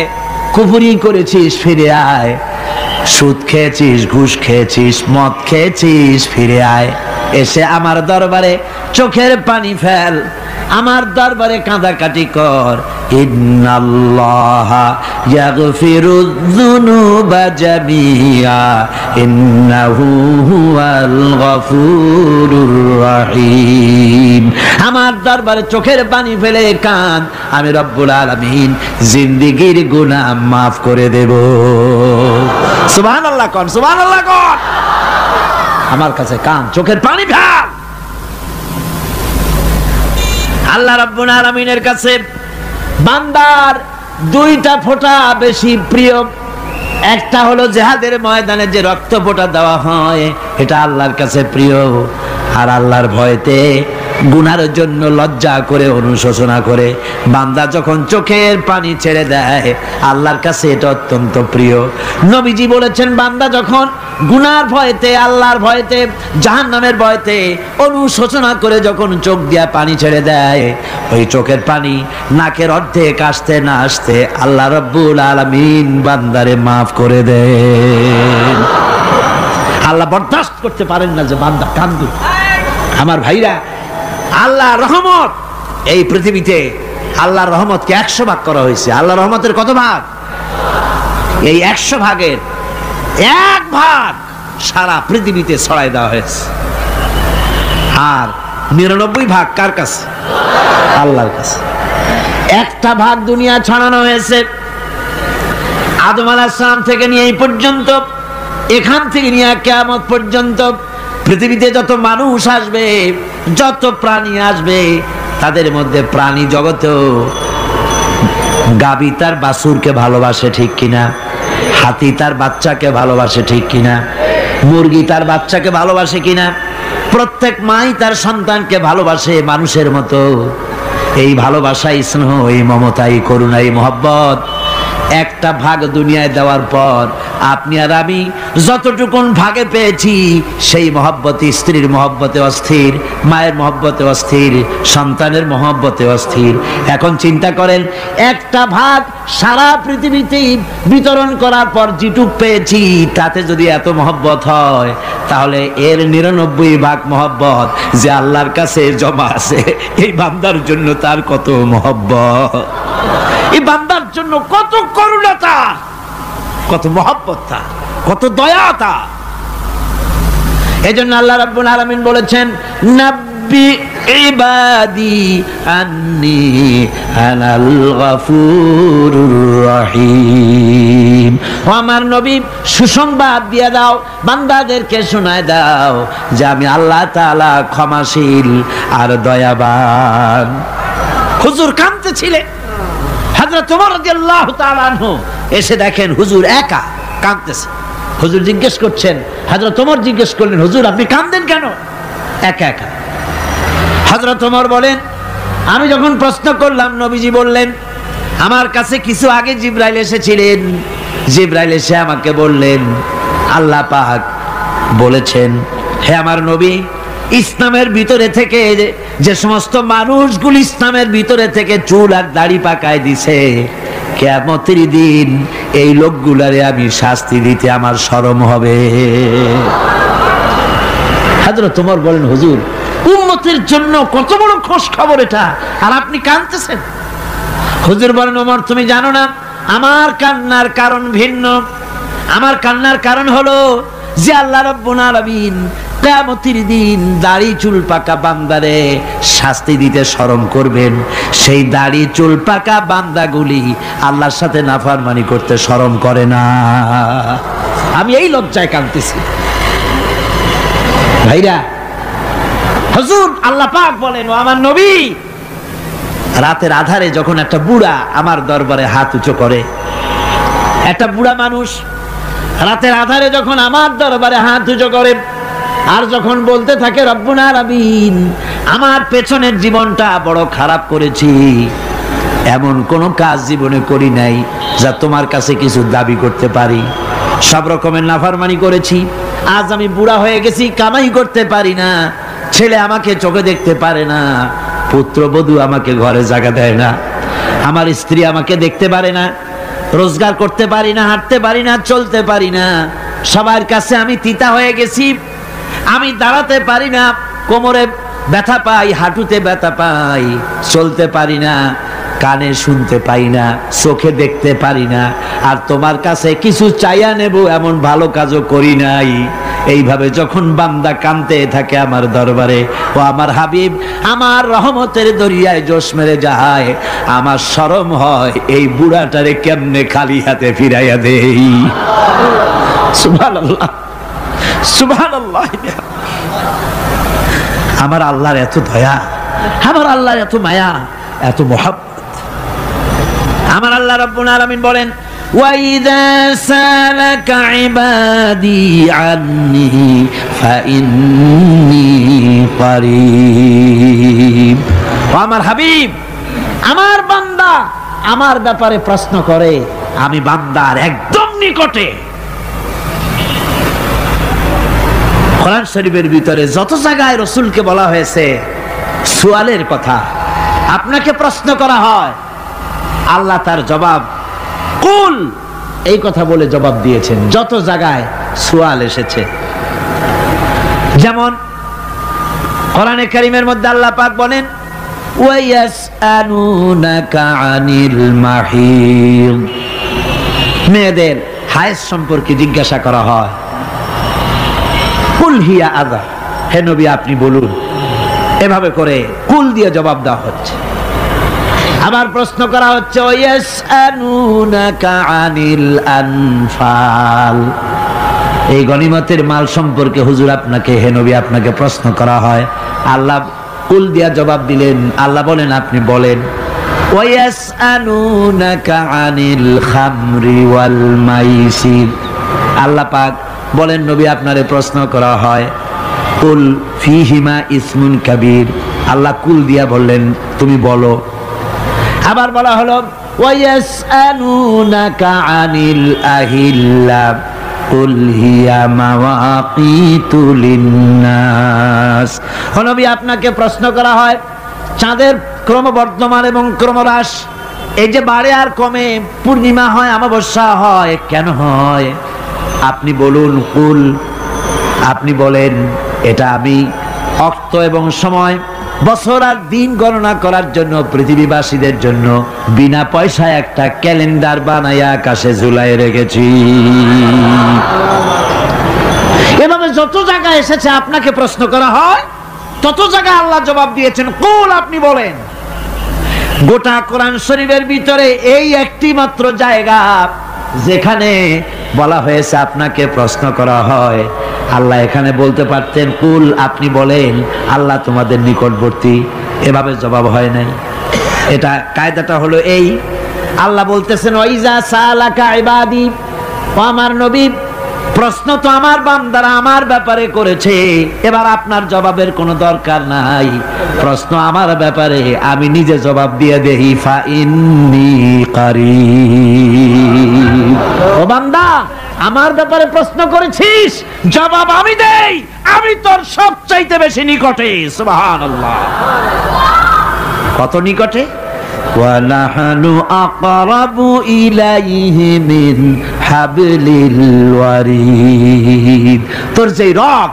কুফরি করেছিস ফিরে আয়, সুদ খেয়েছিস, ঘুষ খেয়েছিস, মদ খেয়েছিস ফিরে আয়, এসে আমার দরবারে চোখের পানি ফেল, আমার দরবারে কাঁদাকাটি কর। ইন্নাল্লাহা ইয়াগফিরুয যুনুবা জামিআ ইন্নাহু হুয়াল গফুরুর রহিম। আমার দরবারে চোখের পানি ফেলে কান, আমি রব্বুল আলামিন জিন্দেগীর গুনাহ মাফ করে দেব। সুবহানাল্লাহ কোন, সুবহানাল্লাহ কোন। আমার কাছে কান, চোখের পানি ফেল। আল্লাহ রাব্বুল আলামিনের কাছে বান্দার দুইটা ফোঁটা বেশি প্রিয়। একটা হলো জিহাদের ময়দানে যে রক্ত ফোঁটা দেওয়া হয়, এটা আল্লাহর কাছে প্রিয়। আর আল্লাহর ভয়তে গুনার জন্য লজ্জা করে, অনুশোচনা করে বান্দা যখন চোখের পানি ছেড়ে দেয়, আল্লাহর কাছে এটা অত্যন্ত প্রিয়। নবীজি বলেছেন, বান্দা যখন গুনার ভয়তে, আল্লাহর ভয়তে, জাহান্নামের ভয়তে অনুশোচনা করে যখন চোখ দিয়া পানি ছেড়ে দেয়, ওই চোখের পানি নাকের অর্ধেক আসতে না আসতে আল্লাহ রাব্বুল আলামিন বান্দারে মাফ করে দেন। আল্লাহ বরদাস্ত করতে পারেন না যে বান্দা কান্দে। আমার ভাইরা, আল্লাহ রহমত, এই পৃথিবীতে আল্লাহর রহমতকে 100 ভাগ করা হয়েছে। আল্লাহর রহমতের কত ভাগ? এই 100 ভাগের 1 ভাগ সারা পৃথিবীতে ছড়াই দেওয়া হয়েছে। আর 99 ভাগ কার কাছে? আল্লাহর কাছে। একটা ভাগ দুনিয়া ছড়ানো হয়েছে আদম আলাইহিস সালাম থেকে নিয়ে এই পর্যন্ত, এখান থেকে নিয়ে কিয়ামত পর্যন্ত পৃথিবীতে যত মানুষ আসবে, যত প্রাণী আসবে, তাদের মধ্যে প্রাণী জগতেও গাভী তার বাছুরকে ভালোবাসে ঠিক কিনা, হাতি তার বাচ্চাকে ভালোবাসে ঠিক কিনা, মুরগি তার বাচ্চাকে ভালোবাসে কিনা, প্রত্যেক মাই তার সন্তানকে ভালোবাসে মানুষের মতো। এই ভালোবাসা, স্নেহ, এই মমতা, এই করুণা, এই মহব্বত একটা ভাগ দুনিয়ায় দেওয়ার পর আপনি আর আমি যতটুকুন ভাগে পেয়েছি, সেই মহব্বত স্ত্রীর মহব্বতে অস্থির, মায়ের মহব্বতে অস্থির, সন্তানের মহব্বতে অস্থির। এখন চিন্তা করেন, একটা ভাগ সারা পৃথিবীতেই বিতরণ করার পর যেটুক পেয়েছি, তাতে যদি এত মহব্বত হয়, তাহলে এর 99 ভাগ মহব্বত যে আল্লাহর কাছে জমা আছে, এই বান্দার জন্য তার কত মহব্বত, এই বান্দার জন্য কত করুণা তার, কত মহব্বত তার, কত দয়া তার। এজন্য আল্লাহ রাব্বুল আলামিন বলেছেন, নাব্বি ইবাদি আন্নি আনাল গফুরুর রহিম। ও আমার নবী, সুসংবাদ দিয়ে দাও, বান্দাদেরকে শোনায় দাও যে আমি আল্লাহ তাআলা ক্ষমাশীল আর দয়াবান। হুজুর কাঁদতেছিলেন। হযরত ওমর রাদিয়াল্লাহু তাআলা আনহু এসে দেখেন হুজুর একা কাঁদতেছে। হুজুর জিজ্ঞেস করছেন, হযরত ওমর জিজ্ঞেস করলেন, হুজুর আপনি কাঁদেন কেন একা একা? হযরত ওমর বলেন, আমি যখন প্রশ্ন করলাম নবীজি বললেন, আমার কাছে কিছু আগে জিবরাইল এসেছিলেন। জিবরাইল এসে আমাকে বললেন, আল্লাহ পাক বলেছেন, হে আমার নবী, ইসলামের ভিতরে থেকে যে সমস্ত মানুষগুলো ইসলামের ভিতরে থেকে চুল আর দাড়ি পাকায় দিছে, কিয়ামতের দিন এই লোকগুলারে আমি শাস্তি দিতে আমার শরম হবে। হযরত ওমর বলেন, হুজুর উম্মতের জন্য কত বড় খোঁজ খবর এটা, আর আপনি কাঁদতেছেন। হুজুর বলেন, ওমর তুমি জানো না আমার কান্নার কারণ ভিন্ন। আমার কান্নার কারণ হলো যে আল্লাহ রাব্বুল আলামিন কিয়ামতের দিন দাড়ি চুল পাকা বান্দারে শাস্তি দিতে শরম করবেন। সেই দাড়ি চুল পাকা বান্দাগুলি আল্লাহর সাথে নাফরমানি করতে শরম করে না। আমি এই লজ্জায় কাঁদতেছি। ভাইরা, হুজুর আল্লাহ পাক বলেন, ও আমার নবী, রাতের আধারে যখন একটা বুড়া আমার দরবারে হাত উঁচু করে, একটা বুড়া মানুষ রাতের আধারে যখন আমার দরবারে হাত উঁচু করে আর যখন বলতে থাকে, রব্বুল আলামিন আমার পেছনের জীবনটা বড় খারাপ করেছি, এমন কোনো কাজ জীবনে করি নাই যা তোমার কাছে কিছু দাবি করতে পারি, সব রকমের নাফরমানি করেছি, আজ আমি বুড়া হয়ে গেছি, কামাই করতে পারি না, ছেলে আমাকে চোখে দেখতে পারে না, পুত্রবধূ আমাকে ঘরে জায়গা দেয় না, আমার স্ত্রী আমাকে দেখতে পারে না, রোজগার করতে পারি না, হাঁটতে পারি না, চলতে পারি না, সবার কাছে আমি তিতা হয়ে গেছি, আমি দাঁড়াতে পারি না, কোমরে ব্যথা পাই, হাঁটুতে ব্যথা পাই, চলতে পারি না, কানে শুনতে পাই না, চোখে দেখতে পারি না, আর তোমার কাছে কিছু চাইয়া নেব এমন ভালো কাজও করি নাই। এইভাবে যখন বান্দা কাঁদতে থাকে আমার দরবারে, ও আমার হাবিব আমার রহমতের দরিয়ায় জোশ মেরে যায়, আমার শরম হয় এই বুড়াটারে কেমনে খালি হাতে ফিরাইয়া দেই। সুবহানাল্লাহ, সুবহানাল্লাহ। আমার আল্লাহর এত দয়া, আমার আল্লাহর এত মায়া, এত মহব্বত। আমার আল্লাহ রাব্বুল আলামিন বলেন, ওয়াইদা সালাকা ইবাদি আন্নি ফাইন্নী করিব। আমার হাবিব, আমার বান্দা আমার ব্যাপারে প্রশ্ন করে, আমি বান্দার একদম নিকটে। কোরআন শরীফের ভিতরে যত জায়গায় রাসূলকে বলা হয়েছে সুয়ালের কথা, আপনাকে প্রশ্ন করা হয়, আল্লাহ তার জবাব কুল এই কথা বলে জবাব দিয়েছেন। যত জায়গায় সুয়াল এসেছে, যেমন কোরআনে কারীমের মধ্যে আল্লাহ পাক বলেন, ওয়ায়াসআলুনাকা আনিল মাহিদ, মেয়েদের হায়েজ সম্পর্কে জিজ্ঞাসা করা হয়, কুল হিয়া আযা, হে নবী আপনি বলুন। এভাবে করে কুল দিয়ে জবাব দেওয়া হচ্ছে। আবার প্রশ্ন করা হচ্ছে, ওয়ায়াসআলুনাকা আনিল আনফাল, এই গনিমতের মাল সম্পর্কে হুজুর আপনাকে, হে নবী আপনাকে প্রশ্ন করা হয়। আল্লাহ কুল দিয়া জবাব দিলেন। আল্লাহ বলেন আপনি বলেন। ওয়ায়াসআলুনাকা আনিল খামরি ওয়াল মাইসির, আল্লাহ পাক বলেন নবী আপনারে প্রশ্ন করা হয়, কুল ফিহিমা ইসমুন কাবীর, আল্লাহ কুল দিয়া বললেন তুমি বলো। আবার বলা হলো, ওয়ায়াসআলুনাকা আনিল আহিল্লা কুল হিয়া মাওয়াকিতু লিন্নাস, ও নবী আপনাকে প্রশ্ন করা হয় চাঁদের ক্রমবর্ধমান এবং ক্রমহ্রাস, এই যে বাড়ে আর কমে, পূর্ণিমা হয় অমাবস্যা হয়, কেন হয় আপনি বলুন। কুল, আপনি বলেন এটা আমি অক্ত এবং সময়, বছর আর দিন গণনা করার জন্য পৃথিবীবাসীদের জন্য বিনা পয়সায় একটা ক্যালেন্ডার বানাইয়া আকাশে ঝুলাই রেখেছি। এভাবে যত জায়গায় এসেছে আপনাকে প্রশ্ন করা হয়, যত জায়গায় আল্লাহ জবাব দিয়েছেন কুল, আপনি বলেন। গোটা কোরআন শরীফের ভিতরে এই একটি মাত্র জায়গা যেখানে বলা হয়েছে আপনাকে প্রশ্ন করা হয়। আল্লাহ এখানে বলতে পারতেন কুল, আপনি বলেন, আল্লাহ তোমাদের নিকটবর্তী, এভাবে জবাব হয় নাই। এটা কায়দাটা হলো এই, আল্লাহ বলতেছেন ওয়াইজা সালাকা ইবাদি, ও আমার নবী, প্রশ্ন তো আমার বান্দারা আমার ব্যাপারে করেছে, এবার আপনার জবাবের কোনো দরকার নাই। প্রশ্ন আমার ব্যাপারে, আমি নিজে জবাব দিয়ে দেই। ফা ইন্নী কারীব, ও বান্দা আমার ব্যাপারে প্রশ্ন করেছিস, জবাব আমি দেই, আমি তোর সবচাইতে বেশি নিকটে। সুবহানাল্লাহ, কত নিকটে? ওয়ানাহনু আকরাবু ইলাইহি মিন হাবলিল ওয়ারিদ, তোর যে রগ,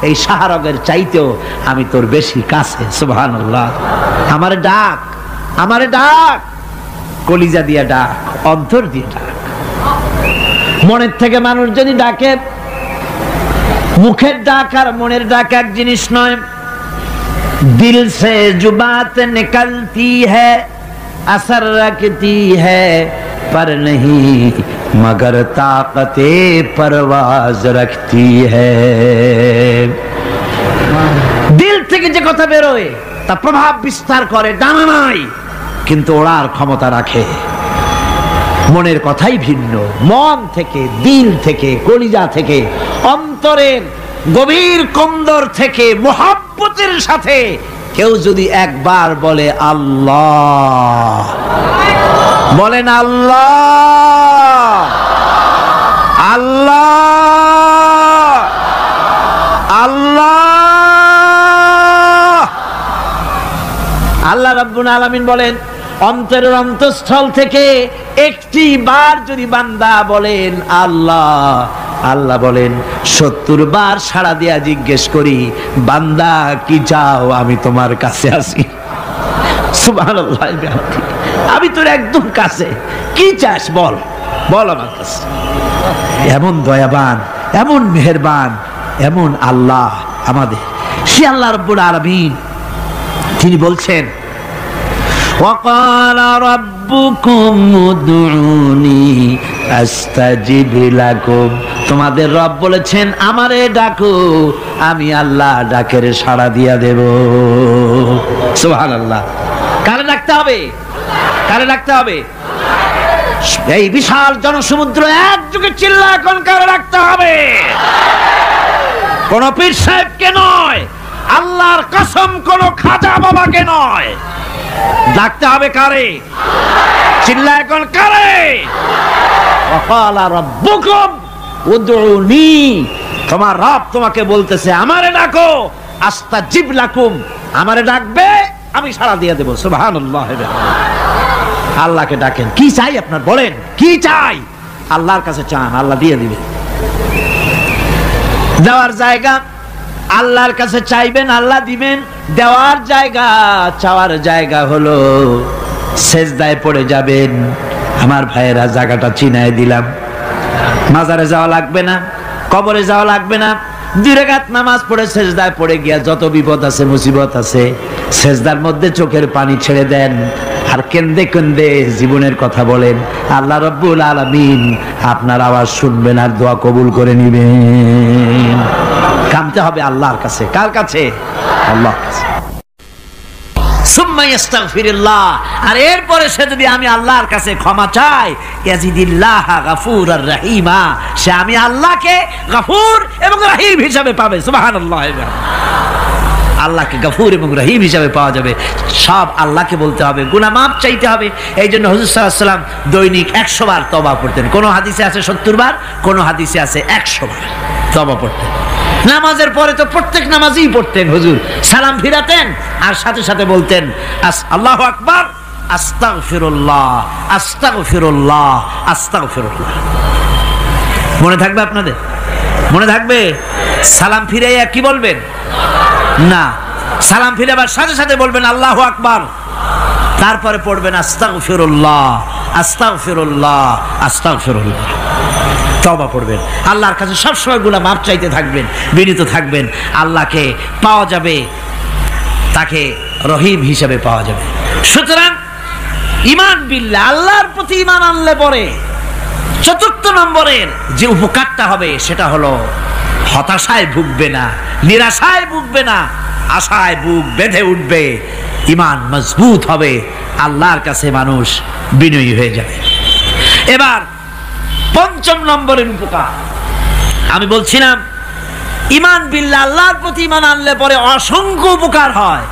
এই শাহরগের চাইতেও আমি তোর বেশি কাছে। সুবহানাল্লাহ, আমারে ডাক, আমারে ডাক, কলিজা দিয়া ডাক, অন্তর দিয়ে ডাক। মনের থেকে মানুষ যদি ডাকে, মুখের ডাক আর মনের ডাক এক জিনিস নয়। दिल से जुबात निकलती है, असर रखती है, पर नहीं मगर ताकते परवाज रखती है। दिल থেকে যে কথা বেরোয় তা প্রভাব বিস্তার করে, ডানা নাই কিন্তু ওড়ার ক্ষমতা রাখে। মনের কথাই ভিন্ন, মন থেকে, দিল থেকে, কলিজা থেকে, অন্তরের গভীর কন্দর থেকে মোহাব্বতের সাথে কেউ যদি একবার বলে আল্লাহ, বলেন আল্লাহ, আল্লাহ, আল্লাহ, আল্লাহ রাব্বুল আলামিন বলেন, অন্তরের অন্তঃস্থল থেকে একটি বার যদি বান্দা বলেন আল্লাহ, আল্লাহ বলেন 70 বার সাড়া দিয়া জিজ্ঞেস করি, বান্দা কি চাও, আমি তোমার কাছে আছি। সুবহানাল্লাহ, আমি তোর একদম কাছে, কি চাস বল, বল আমার কাছে। এমন দয়াবান, এমন মেহেরবান, এমন আল্লাহ আমাদের। সে আল্লাহ রাব্বুল আলামিন তিনি বলছেন وقال ربكم ادعوني استجب لكم, তোমাদের রব বলেছেন আমারে ডাকো, আমি আল্লাহ ডাকের সাড়া দিয়া দেব। সুবহানাল্লাহ, কারে ডাকতে হবে, কারে ডাকতে হবে? এই বিশাল জনসমুদ্র একযোগে চিল্লা এখন কারে ডাকতে হবে? কোন পীর সাহেবকে নয়, আল্লাহর কসম কোন খাজা বাবাকে নয়, ডাকতে হবে কারে? চিল্লা এখন কারে? ওয়াকালা রাব্বুকুম উদউনি, তোমার রব তোমাকে বলতেছে আমারে ডাকো, আস্তাজিব লাকুম, আমারে ডাকবে আমি সাড়া দিয়ে দেব। সুবহানাল্লাহ, আল্লাহকে ডাকেন। কি চাই আপনার বলেন, কি চাই? আল্লাহর কাছে চান, আল্লাহ দিয়ে দিবে। দেওয়ার জায়গা আল্লাহর কাছে চাইবেন, আল্লাহ দিবেন। দেওয়ার জায়গা, চাওয়ার জায়গা হলো সেজদায় পড়ে যাবেন। আমার ভাইয়েরা, জায়গাটা চিনায় দিলাম। মাজারে যাওয়া লাগবে না, কবরে যাওয়া লাগবে না। 2 রাকাত নামাজ পড়ে সেজদায় পড়ে গিয়া যত বিপদ আছে, মুসিবত আছে, সেজদার মধ্যে চোখের পানি ছেড়ে দেন আর কেন্দে কেন্দে জীবনের কথা বলেন। আল্লাহ রাব্বুল আলামিন আপনার আওয়াজ শুনবেন আর দোয়া কবুল করে নিবেন। কামতে হবে আল্লাহর কাছে। কার কাছে? আল্লাহর কাছে। সুম্মা ইস্তাগফিরুল্লাহ, আর এরপরে সে যদি আমি আল্লাহর কাছে ক্ষমা চাই, ইয়াজিদিল্লাহ গফুরার রহিমা, সে আমি আল্লাহকে গফুর এবং রহিম হিসাবে পাবে। সুবহানাল্লাহ, আল্লাহকে গফুর এবং রহিম হিসাবে পাওয়া যাবে। সব আল্লাহকে বলতে হবে, গুনাহ মাফ চাইতে হবে। এই জন্য হুজুর সাল্লাল্লাহু আলাইহি ওয়াসাল্লাম দৈনিক 100 বার তওবা পড়তেন। কোন হাদিসে আছে 70 বার, কোন হাদিসে আছে 100 বার তওবা পড়তেন। নামাজের পরে তো প্রত্যেক নামাজই পড়তেন হুজুর, সালাম ফিরাতেন আর সাথে সাথে বলতেন আল্লাহু আকবার, আস্তাগফিরুল্লাহ, আস্তাগফিরুল্লাহ, আস্তাগফিরুল্লাহ। মনে থাকবে আপনাদের? মনে থাকবে? সালাম ফিরাইয়া কি বলবেন? না, সালাম ফিরাবার সাথে সাথে বলবেন আল্লাহু আকবার, তারপরে পড়বেন আস্তাগফিরুল্লাহ, আস্তাগফিরুল্লাহ, আস্তাগফিরুল্লাহ। তওবা পড়বেন, আল্লাহর কাছে সবসময় গুনাহ মাফ চাইতে থাকবেন, বিনীত থাকবেন। আল্লাহকে পাওয়া যাবে তাকে রহিম হিসেবে পাওয়া যাবে। সুতরাং ঈমান বিল্লাহ, আল্লাহর প্রতি ঈমান আনলে পরে চতুর্থ নম্বরের যে উপকারটা হবে সেটা হলো হতাশায় ভুগবে না, নিরাশায় ভুগবে না, আশায় বুক বেঁধে উঠবে, ঈমান মজবুত হবে, আল্লাহর কাছে মানুষ বিনয়ী হয়ে যাবে। এবার পঞ্চম নম্বরের উপকার আমি বলছিলাম, ঈমান বিল্লাহ, আল্লাহর প্রতি ঈমান আনলে পরে অসংখ্য উপকার হয়,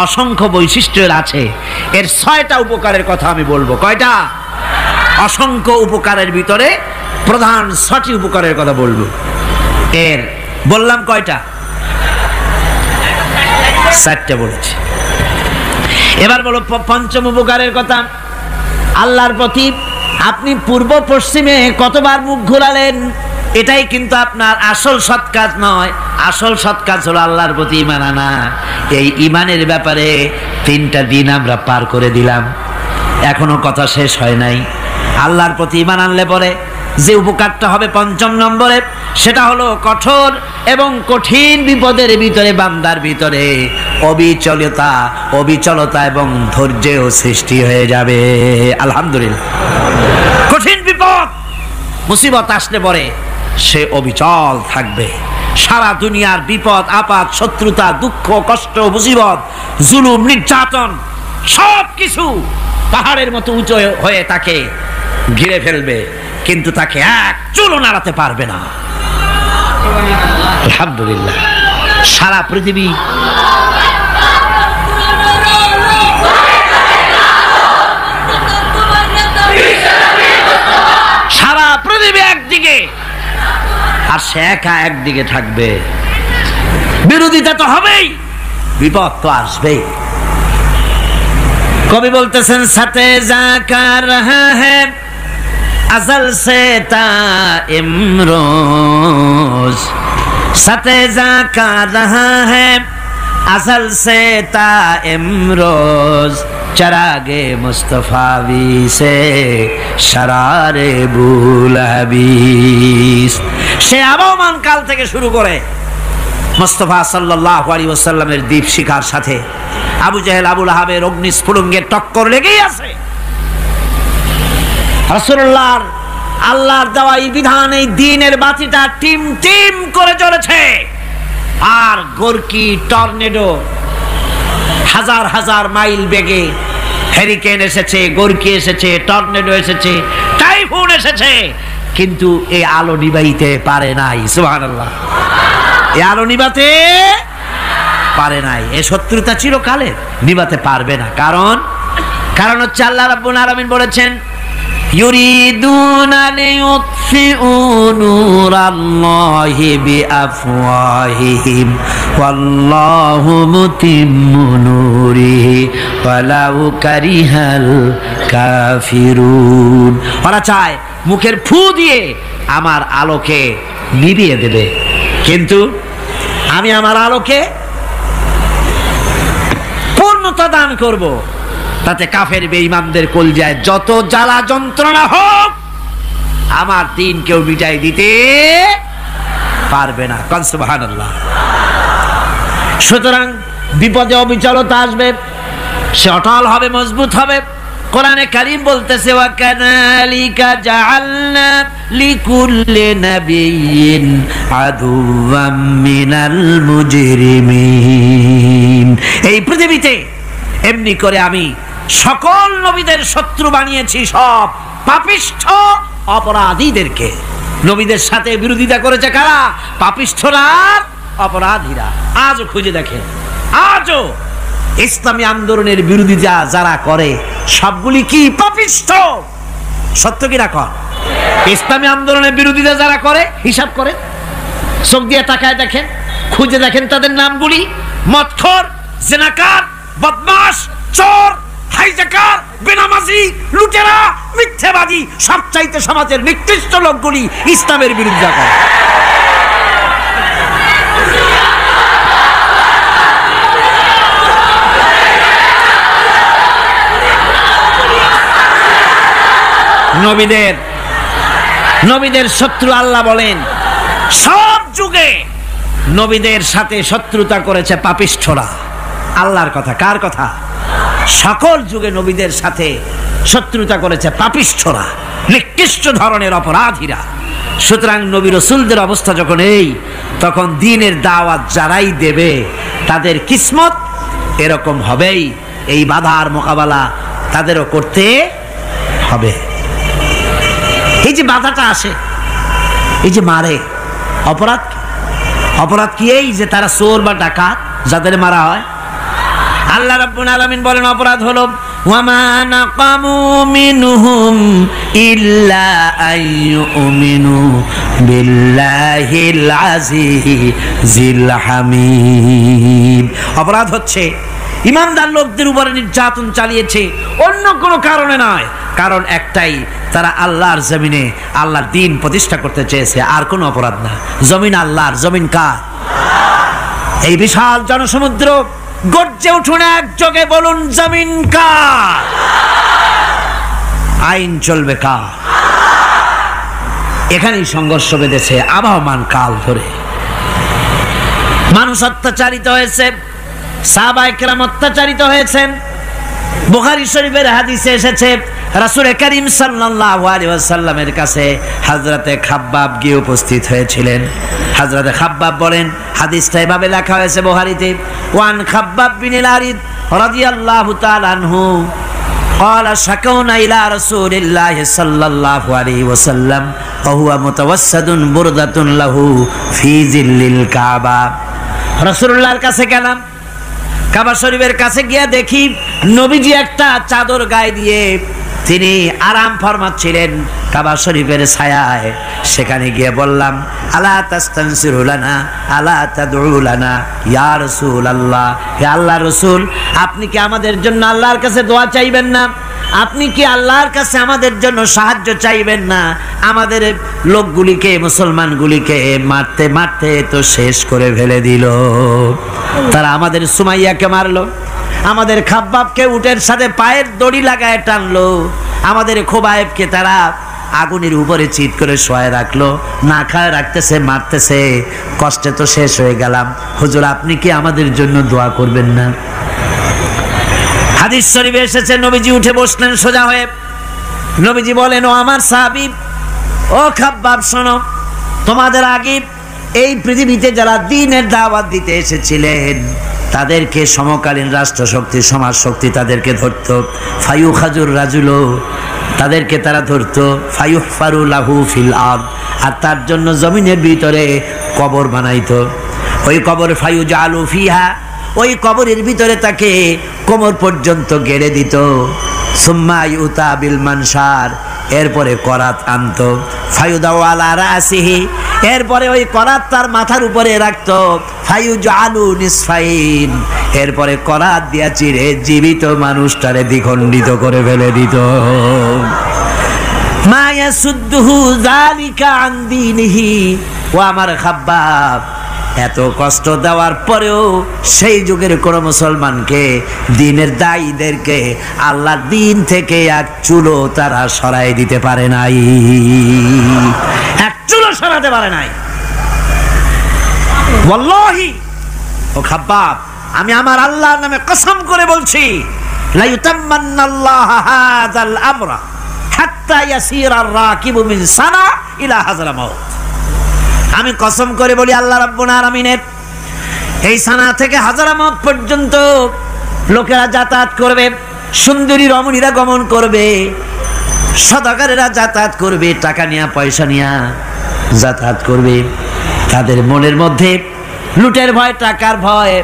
অসংখ্য বৈশিষ্ট্যের আছে। এর 6টা উপকারের কথা আমি বলবো। কয়টা? অসংখ্য উপকারের ভিতরে প্রধান 6টি উপকারের কথা বলবো। এর বললাম কয়টা? 4টে বলেছি। এবার বলো পঞ্চম উপকারের কথা। আল্লাহর প্রতি আপনি পূর্ব পশ্চিমে কতবার মুখ ঘোরালেন, এটাই কিন্তু আপনার আসল সৎ কাজ নয়। আসল সৎ কাজ হলো আল্লাহর প্রতি ঈমান আনা। এই ঈমানের ব্যাপারে 3টা দিন আমরা পার করে দিলাম, এখনো কথা শেষ হয় নাই। আল্লাহর প্রতি ঈমান আনলে পরে যে উপকারটা হবে পঞ্চম নম্বরে, সেটা হলো কঠোর এবং কঠিন বিপদের ভিতরে বান্দার ভিতরে অবিচলতা এবং ধৈর্যের সৃষ্টি হয়ে যাবে। আলহামদুলিল্লাহ। কঠিন বিপদ মুসিবত আসলে পরে সে অবিচল থাকবে। সারা দুনিয়ার বিপদ আপদ, শত্রুতা, দুঃখ, কষ্ট, মুসিবত, জুলুম, নির্যাতন সব কিছু পাহাড়ের মতো উঁচু হয়ে তাকে ঘিরে ফেলবে, কিন্তু তাকে এক চুলও নাড়াতে পারবে না। আলহামদুলিল্লাহ। সারা পৃথিবী একদিকে আর সে একা একদিকে থাকবে। বিরোধিতা তো হবেই, বিপদ তো আসবেই। কবি বলতেছেন, সাথে জাকা রহা হ্যায় अज़ल से ता इमरोज, सतेजा का रहा है अज़ल से ता इमरोज, चरागे मुस्तफावी से शरारे बुलहबीस। সে আবহমান কাল থেকে শুরু করে মুস্তাফা সাল্লাল্লাহু আলাইহি ওয়াসাল্লামের দীপ শিখার সাথে আবু জাহেল, আবু লাহাবের অগ্নিস্ফুলিঙ্গের টক্কর লেগেই আছে। রাসূলুল্লাহর আল্লাহর দেওয়া এই বিধান, এই দ্বীনের বাতিটা টিম টিম করে জ্বলেছে। আর গোরকি, টর্নেডো, হাজার হাজার মাইল বেগে হেরিকেন এসেছে, গোরকি এসেছে, টর্নেডো এসেছে, টাইফুন এসেছে, কিন্তু এই আলো নিবাইতে পারে নাই। সুবহানাল্লাহ। এই আলো নিবাতে পারে নাই। এই শত্রুতা চিরকালের, নিবাতে পারবে না। কারণ হচ্ছে আল্লাহ রাব্বুল আলামিন বলেছেন, يريدون ليطفئوا نور الله بأفواههم والله متم نوره ولو كره الكافرون। ওরা চায় মুখের ফু দিয়ে আমার আলোকে নিভিয়ে দেবে, কিন্তু আমি আমার আলোকে পূর্ণতা দান করব, তাতে কাফের বেঈমানদের কলজায় যত জ্বালা যন্ত্রণা হোক আমার দ্বীন কেউ মিটাই দিতে পারবে না। সুবহানাল্লাহ। সুতরাং বিপদে অবিচলতা আসবে, সে অটল হবে, মজবুত হবে। কোরআনে কারীম বলতেছে, ওয়া কাযালিকা জাআলনা লিকুল্লি নাবিয়্যিন আদুওয়াম মিনাল মুজরিমিন। এই পৃথিবীতে এমনি করে আমি সকল নবীদের শত্রু বানিয়েছি, সব পাপিষ্ঠ অপরাধীদেরকে। নবীদের সাথে বিরোধিতা করেছে কারা? পাপিষ্ঠরা, অপরাধীরা। আজও খুঁজে দেখেন, আজও ইসলামী আন্দোলনের বিরোধিতা যারা করে সবগুলি কি? পাপিষ্ঠ। সত্য কি না কর? ইসলামী আন্দোলনের বিরোধিতা যারা করে হিসাব করে চোখ দিয়ে তাকায় দেখেন, খুঁজে দেখেন তাদের নামগুলি। মদখোর, জিনাকার, বদমাশ, চোর, হাইজাকার, বেনামাজি, লুটেরা, মিথ্যাবাদী, সবচাইতে সমাজের নিকৃষ্ট লোকগুলি ইসলামের বিরুদ্ধে করে। নবীদের শত্রু আল্লাহ বলেন, সব যুগে নবীদের সাথে শত্রুতা করেছে পাপিষ্ঠরা। আল্লাহর কথা। কার কথা? সকল যুগে নবীদের সাথে শত্রুতা করেছে পাপিষ্ঠরা, নিকৃষ্ট ধরনের অপরাধীরা। সুতরাং নবী রাসূলদের অবস্থা যখন এই, তখন দ্বীনের দাওয়াত যারাই দেবে তাদের কিসমত এরকম হবেই। এই বাধার মোকাবেলা তাদেরও করতে হবে। এই যে বাধাটা আসে, এই যে মারে, অপরাধ কি? এই যে তারা চোর বা ডাকাত যাদের মারা হয়। আল্লাহ রাব্বুল আলামিন বলেন অপরাধ হলো ওয়ামা নাকামু মিনহুম ইল্লা আইয়ুমিনু বিল্লাহিল আজিজিল হামিদ। অপরাধ হচ্ছে ইমানদার লোকদের উপরে নির্যাতন চালিয়েছে, অন্য কোনো কারণে নয়। কারণ একটাই, তারা আল্লাহর জমিনে আল্লাহর দ্বীন প্রতিষ্ঠা করতে চেয়েছে, আর কোনো অপরাধ না। জমিন আল্লাহর, জমিন কার? এই বিশাল জনসমুদ্র গর্জে উঠুন একযোগে, বলুন জমিন কার? আইন চলবে কার? এখানেই সংঘর্ষ বেঁধেছে আবহমান কাল ধরে। মানুষ অত্যাচারিত হয়েছে, সাহাবায়ে কেরাম অত্যাচারিত হয়েছেন। বুখারী শরীফের হাদিসে এসেছে রাসূল করিম সাল্লাল্লাহু আলাইহি ওয়াসাল্লামের কাছে হযরতে খাব্বাব গিয়ে উপস্থিত হয়েছিলেন। হযরতে খাব্বাব বলেন, হাদিসটা এভাবে লেখা হয়েছে বুখারীতে, ওয়ান খাব্বাব বিন আল-আরিদ রাদিয়াল্লাহু তাআলা আনহু قال شكونا إلى رسول الله صلى الله عليه وسلم وهو متوسد بردة له في ظل الكعبة। রাসূলুল্লাহর কাছে গেলাম, কাবা শরীফের কাছে গিয়ে দেখি নবীজি একটা চাদর গায়ে দিয়ে তিনি আরাম ফরমাচ্ছিলেন কাবা শরীফের ছায়ায়। সেখানে গিয়ে বললাম, আলা তাস্তানসিরু লানা আলা তাদউ লানা ইয়া রাসূলুল্লাহ, হে আল্লাহর রাসূল, আপনি কি আমাদের জন্য আল্লাহর কাছে দোয়া চাইবেন না? আপনি কি আল্লাহর কাছে আমাদের জন্য সাহায্য চাইবেন না? আমাদের লোকগুলিকে, মুসলমানগুলিকে মারতে মারতে তো শেষ করে ফেলে দিল। তারা আমাদের সুমাইয়াকে মারলো, আমাদের খাব্বাবকে উটের সাথে পায়ের দড়ি লাগায় টানলো, আমাদের খোবায়েবকে তারা আগুনের উপরে চিৎ করে শোয়ায় রাখলো, না খায় রাখতেছে, মারতেছে। কষ্টে তো শেষ হয়ে গেলাম, হুজুর আপনি কি আমাদের জন্য দোয়া করবেন না? হাদিস শরীফে এসেছে নবীজি উঠে বসলেন সোজা হয়ে। নবীজি বলেন, ও আমার সাহাবী, ও খাব্বাব শোনো, তোমাদের আগে এই পৃথিবীতে যারা দ্বীনের দাওয়াত দিতে এসেছিলেন তাদেরকে সমকালীন রাষ্ট্রশক্তি, সমাজ শক্তি তাদেরকে ধরত। ফায়ুখাজুর রাজুলো, তাদেরকে তারা ধরত। ফায়ুহফারু লাহু ফিল আরদ, আর তার জন্য জমিনের ভিতরে কবর বানাইতো। ওই কবর ফায়ুজালু ফিহা, ওই কবরের ভিতরে তাকে কোমর পর্যন্ত গেড়ে দিত। সুম্মা ইউতা বিল মানশার, এরপরে করাত আনতো। ফায়ুদাউ আলা রাসিহি, এরপরে ওই করাত তার মাথার উপরে রাখতো। ফায়ুজালু নিসফাইন, এরপরে করাত দিয়া চিরে জীবিত মানুষটারে দ্বিখণ্ডিত করে ফেলে দিত। মা ইয়াসুদ্দুহু যালিকা আন দীনিহি, ও আমার খাব্বাব, এত কষ্ট দেওয়ার পরেও সেই যুগের কোন মুসলমানকে, দ্বীনের দায়ীদেরকে আল্লাহর দ্বীন থেকে এক চুলো তারা সরাই দিতে পারে নাই, এক চুলো সরাতে পারে নাই। ওয়াল্লাহি, ও খাব্বাব, আমি আমার আল্লাহর নামে কসম করে বলছি, লা ইউতাম্মান্নাল্লাহু হাযাল আমরা হাত্তা ইয়াসিরার রাকিবু মিন সানা ইলা হাযরামাউত। আমি কসম করে বলি, আল্লাহ রাব্বুল আলামিনের এই সানা থেকে হাজারামাউত পর্যন্ত লোকেরা যাতায়াত করবে, সুন্দরী রমণীরা গমন করবে, সদাগরেরা যাতায়াত করবে, টাকা নিয়া পয়সা নিয়া যাতায়াত করবে। তাদের মনের মধ্যে লুটের ভয়, টাকার ভয়,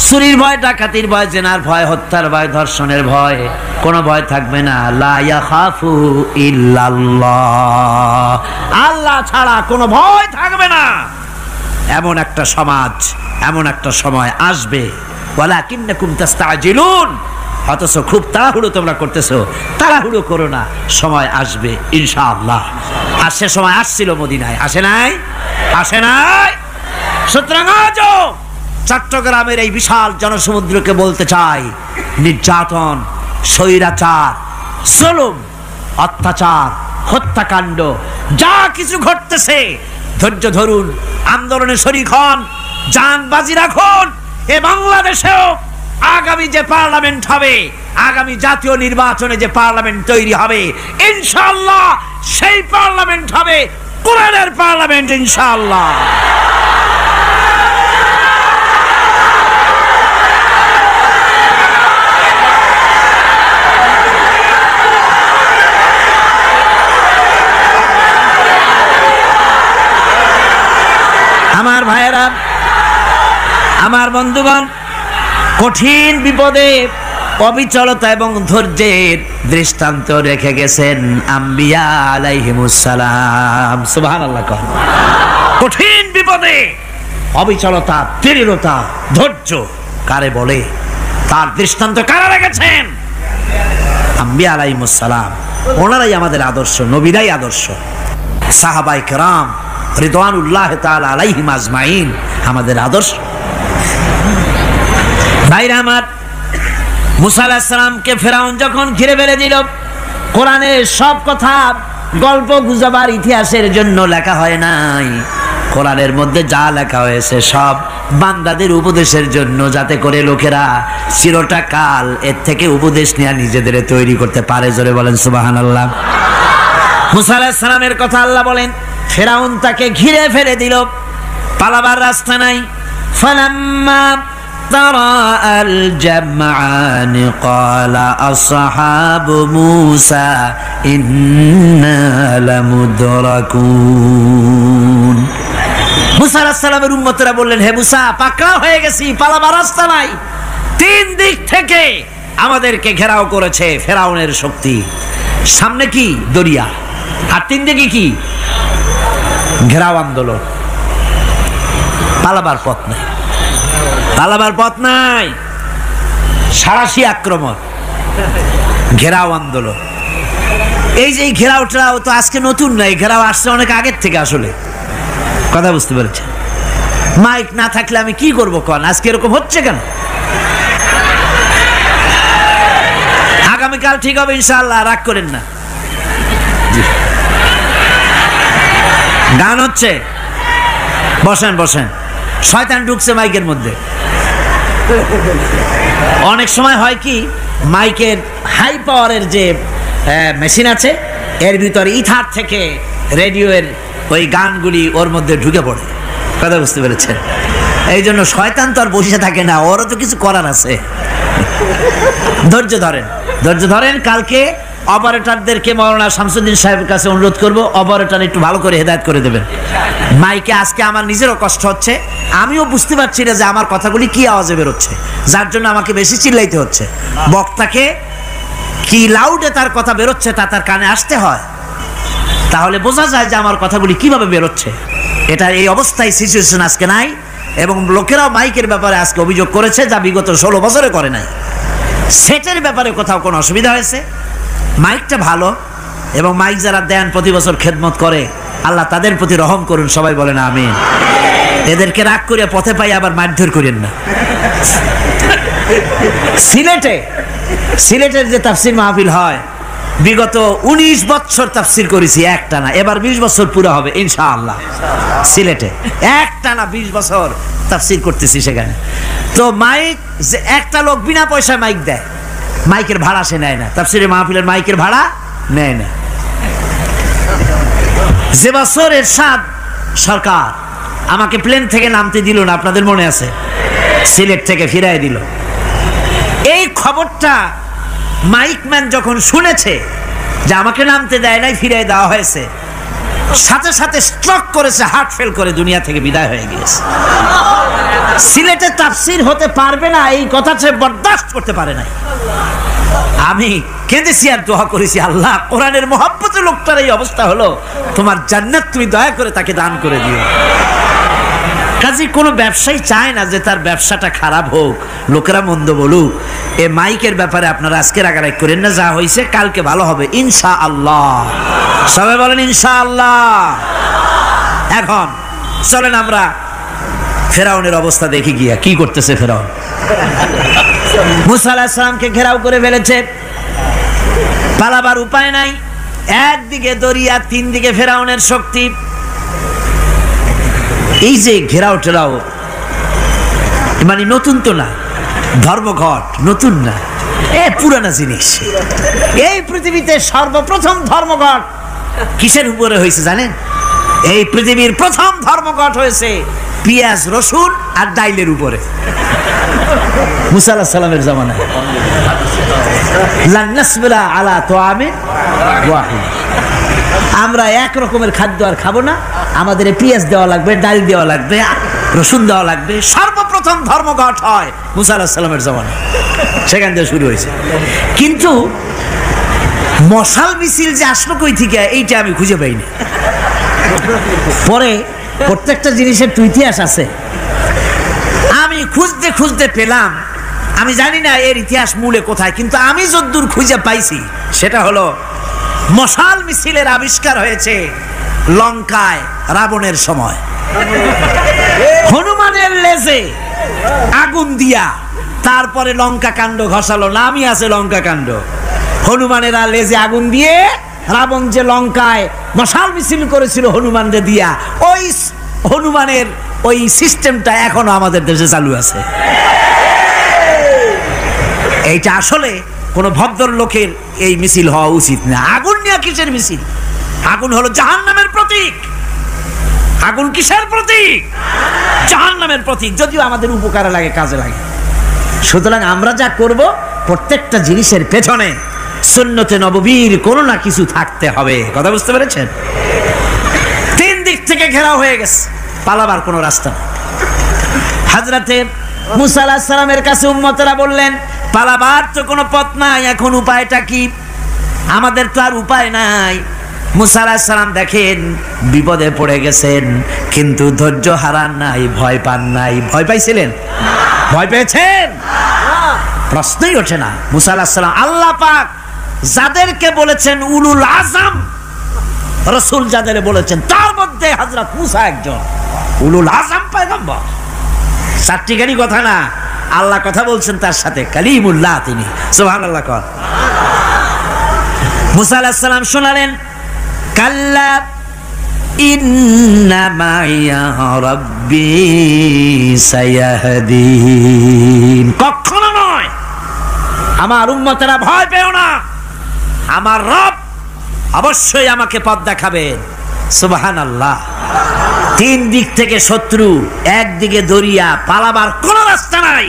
চুরির ভয়, ডাকাতির ভয়, জেনার ভয়, হত্যার ভয়, ধর্ষণের ভয়, কোনো ভয় থাকবে না। লা ইয়াখাফু ইল্লাল্লাহ, আল্লাহ ছাড়া কোনো ভয় থাকবে না। এমন একটা সমাজ, এমন একটা সময় আসবে। ওয়ালাকিন্নাকুম তাস্তাজিলুন, অথচ খুব তাড়াহুড়ো তোমরা করতেছো। তাড়াহুড়ো করো না, সময় আসবে ইনশাআল্লাহ। আর সে সময় আসছিল মদিনায়, আসে নাই? আসে নাই? সুতরাং আজও চট্টগ্রামের এই বিশাল জনসমুদ্রকে বলতে চাই, নির্যাতন, স্বৈরাচার, জুলুম, অত্যাচার, হত্যাকাণ্ড যা কিছু ঘটতেছে, ধৈর্য ধরুন, আন্দোলনে শরীক হন, জান বাজি রাখুন। এ বাংলাদেশেও আগামী যে পার্লামেন্ট হবে, আগামী জাতীয় নির্বাচনে যে পার্লামেন্ট তৈরি হবে, ইনশাআল্লাহ সেই পার্লামেন্ট হবে কোরআনের পার্লামেন্ট ইনশাআল্লাহ। আমার ভাইয়েরা, আমার বন্ধুগণ, কঠিন বিপদে অবিচলতা এবং ধৈর্যের দৃষ্টান্ত রেখে গেছেন আম্বিয়া আলাইহিমুস সালাম। সুবহানাল্লাহ। কঠিন বিপদে অবিচলতা, দৃঢ়তা, ধৈর্য কারে বলে, তার দৃষ্টান্ত কারা রেখেছেন? আম্বিয়া আলাইহিমুস সালাম। ওনারাই আমাদের আদর্শ, নবীরাই আদর্শ। সাহাবায়ে কেরাম রিদওয়ানুল্লাহ তাআলা আলাইহিম আজমাইন আমাদের আদর্শ। ভাইরা আমার, মুসা আলাইহিস সালামকে ফেরাউন যখন ঘিরে ফেলে দিল, কোরআনের সব কথা গল্প গুজবার ইতিহাসের জন্য লেখা হয় নাই। কোরআনের মধ্যে যা লেখা হয়েছে সব বান্দাদের উপদেশের জন্য, যাতে করে লোকেরা চিরটা কাল এর থেকে উপদেশ নিয়ে নিজেদের তৈরি করতে পারে। জোরে বলেন সুবহানাল্লাহ। মুসা আলাইহিস সালামের কথা আল্লাহ বলেন, ফেরাউন তাকে ঘিরে ফেলে দিল, পালাবার রাস্তা নাই। ফালাম্মা তারা আল জামআন ক্বালা আসহাবু মূসা ইন্না লামুদরাকুন। মুসা আলাইহিস সালামের উম্মতরা বললেন, হে মুসা, পাকড়াও হয়ে গেছি, পালাবার রাস্তা নাই। তিন দিক থেকে আমাদেরকে ঘেরাও করেছে ফেরাউনের শক্তি। সামনে কি? দরিয়া, আর তিন দিকে কি? ঘেরাও আন্দোলন। পালাবার পথ নাই, পালাবার পথ নাই। সারাশি আক্রমণ, ঘেরাও আন্দোলন। এই যে ঘেরাওটাও তো আজকে নতুন নাই, ঘেরাও আসছে অনেক আগের থেকে। আসলে কথা বুঝতে পেরেছেন? মাইক না থাকলে আমি কি করবো কোন? আজকে এরকম হচ্ছে কেন? আগামীকাল ঠিক হবে ইনশাআল্লাহ, রাগ করেন না। গান হচ্ছে, বসেন বসেন। শয়তান ঢুকছে মাইকের মধ্যে। অনেক সময় হয় কি, মাইকের হাই পাওয়ারের যে মেশিন আছে, এর ভিতরে ইথার থেকে রেডিওর ওই গানগুলি ওর মধ্যে ঢুকে পড়ে। কথা বুঝতে পেরেছেন? এই জন্য শয়তান তো আর বসে থাকে না, ওরও তো কিছু করার আছে। ধৈর্য ধরেন, ধৈর্য ধরেন। কালকে অপারেটরদেরকে মাওলানা শামসুদ্দিন সাহেবের কাছে অনুরোধ করব, অপারেটর একটু ভালো করে হেদায়েত করে দেবেন মাইকে। আজকে আমার নিজেরও কষ্ট হচ্ছে, আমিও বুঝতে পারছি না যে আমার কথাগুলি কি আওয়াজে বেরোচ্ছে, যার জন্য আমাকে বেশি চিল্লাইতে হচ্ছে। বক্তাকে কি লাউডে তার কথা বেরোচ্ছে তা তার কানে আসতে হয়, তাহলে বোঝা যায় যে আমার কথাগুলি কিভাবে বেরোচ্ছে। এটা এই অবস্থায় সিচুয়েশন আজকে নাই, এবং লোকেরাও মাইকের ব্যাপারে আজকে অভিযোগ করেছে, যা বিগত 16 বছরে করে নাই। সেটের ব্যাপারে কোথাও কোনো অসুবিধা হয়েছে? মাইকটা ভালো, এবং মাইক যারা দেন প্রতি বছর খেদমত করে, আল্লাহ তাদের প্রতি রহম করুন। সবাই বলেন আমিন। এদেরকে রাগ করে পথে পাই আবার মারধর করেন না। সিলেটের যে তাফসির মাহফিল হয়, বিগত 19 বছর তাফসির করেছি একটানা, এবার 20 বছর পুরো হবে ইনশাআল্লাহ। সিলেটে একটানা 20 বছর তাফসির করতেছি সেখানে। তো মাইক, যে একটা লোক বিনা পয়সায় মাইক দেয়, মাইকের ভাড়া সে নেয় না। তাফসিরের মাহফিলের মাইকের ভাড়া নেয় না। যে বছর এরশাদ সরকার আমাকে প্লেন থেকে নামতে দিল না, আপনাদের মনে আছে? সিলেট থেকে ফিরাই দিল। এই খবরটা মাইকম্যান যখন শুনেছে যে আমাকে নামতে দেয় নাই, ফিরাই দেওয়া হয়েছে, সাথে সাথে স্ট্রোক করেছে, হার্ট ফেল করে দুনিয়া থেকে বিদায় হয়ে গিয়েছে। সিলেটে তাফসির হতে পারবে না এই কথা সে বরদাস্ত করতে পারে নাই। আমি কেঁদেছি আর দোয়া করেছি, আল্লাহ, কোরআনের মহব্বতে লোকটার এই অবস্থা হলো, তোমার জান্নাত তুমি দয়া করে তাকে দান করে দিও। কাজে কোনো ব্যবসায়ী চায় না যে তার ব্যবসাটা খারাপ হোক, লোকেরা মন্দ বলুক। এ মাইকের ব্যাপারে আপনারা আজকে রাগারাগ করেন না, যা হয়েছে কালকে ভালো হবে ইনশাআল্লাহ। সবাই বলেন ইনশাআল্লাহ। এখন চলেন আমরা ফেরাউনের অবস্থা দেখি গিয়া কি করতেছে ফেরাউন। মুসা আলাইহিস সালামকে ঘেরাও করে ফেলেছে, পালাবার উপায় নাই। একদিকে দরিয়া, তিন দিকে ফেরাউনের শক্তি। এই যে ঘেরাও টেরাও মানে নতুন তো না, ধর্মঘট নতুন না, পুরানা জিনিস। এই পৃথিবীতে সর্বপ্রথম ধর্মঘট কিসের উপরে হয়েছে জানেন? এই পৃথিবীর প্রথম ধর্মঘট হয়েছে পেঁয়াজ, রসুন আর ডাইলের উপরে। মুসা আলাইহিস সালামের জামানায় লান নাসবিরা আলা তুআমিন ওয়াহিদ, আমরা এক রকমের খাদ্য আর খাবো না, আমাদের পেঁয়াজ দেওয়া লাগবে, ডাল দেওয়া লাগবে, রসুন দেওয়া লাগবে। সর্বপ্রথম ধর্মঘট হয় মুসা আলাইহিস সালামের জামানায়, সেখান থেকে শুরু হয়েছে। কিন্তু মশাল মিছিল যে আসলো কই থেকে এইটা আমি খুঁজে পাইনি। পরে প্রত্যেকটা জিনিসের তো ইতিহাস আছে, আমি খুঁজতে খুঁজতে পেলাম। আমি জানি না এর ইতিহাস মূলে কোথায়, কিন্তু আমি যতদূর খুঁজে পাইছি সেটা হলো মশাল মিছিলের আবিষ্কার হয়েছে লঙ্কায় রাবণের সময়। হনুমানের লেজে আগুন দিয়া তারপরে লঙ্কা কাণ্ড ঘষালো, নামই আছে লঙ্কা কাণ্ড। হনুমানেরা লেজে আগুন দিয়ে রাবণ যে লঙ্কায় মশাল মিছিল করেছিল হনুমানদের দিয়া, ওই হনুমানের ওই সিস্টেমটা এখনো আমাদের দেশে চালু আছে। এইটা আসলে কোন ভদ্র লোকের এই মিছিল হওয়া উচিত না। আগুন নিয়ে কিসের মিছিল? আগুন হলো জাহান্নামের প্রতীক। আগুন কিসের প্রতীক? জাহান্নামের প্রতীক। যদিও আমাদের উপকারে লাগে, কাজে লাগে। সুতরাং আমরা যা করব প্রত্যেকটা জিনিসের পেছনে সুন্নতে নববীর কোনো না কিছু থাকতে হবে। কথা বুঝতে পেরেছেন? তিন দিক থেকে ঘেরাও হয়ে গেছে, পালাবার কোনো রাস্তা নেই। হযরতে মুসা আলাইহিস সালামের কাছে উম্মতেরা বললেন, পালাবার তো কোনো পথ নাই, এখন উপায়টা কি? আমাদের তো আর উপায় নাই। মুসা আলাইহিস সালাম দেখেন বিপদে পড়ে গেছেন, কিন্তু ধৈর্য হারান নাই, ভয় পান নাই। ভয় পাইছিলেন? ভয় পেয়েছেন? প্রশ্নই ওঠে না। মুসা আলাইহিস সালাম আল্লাহ পাক যাদেরকে বলেছেন উলুল আজম রাসূল, যাদের বলেছেন তার মধ্যে হযরত মুসা একজন উলুল আজম পয়গম্বর। চারটিখানি কথা না, আল্লাহ কথা বলছেন তার সাথে, কালিমুল্লাহ তিনি। সুবহানাল্লাহ। কর মুসা আলাইহিস সালাম শোনালেন, কাল্লা ইন্না মাইয়া রাব্বি সায়াহদিন। কখনো নয়, আমার উম্মতেরা ভয় পেও না, আমার রব অবশ্যই আমাকে পথ দেখাবেন। সুবহানাল্লাহ। তিন দিক থেকে শত্রু, একদিকে দরিয়া, পালাবার কোন রাস্তা নাই।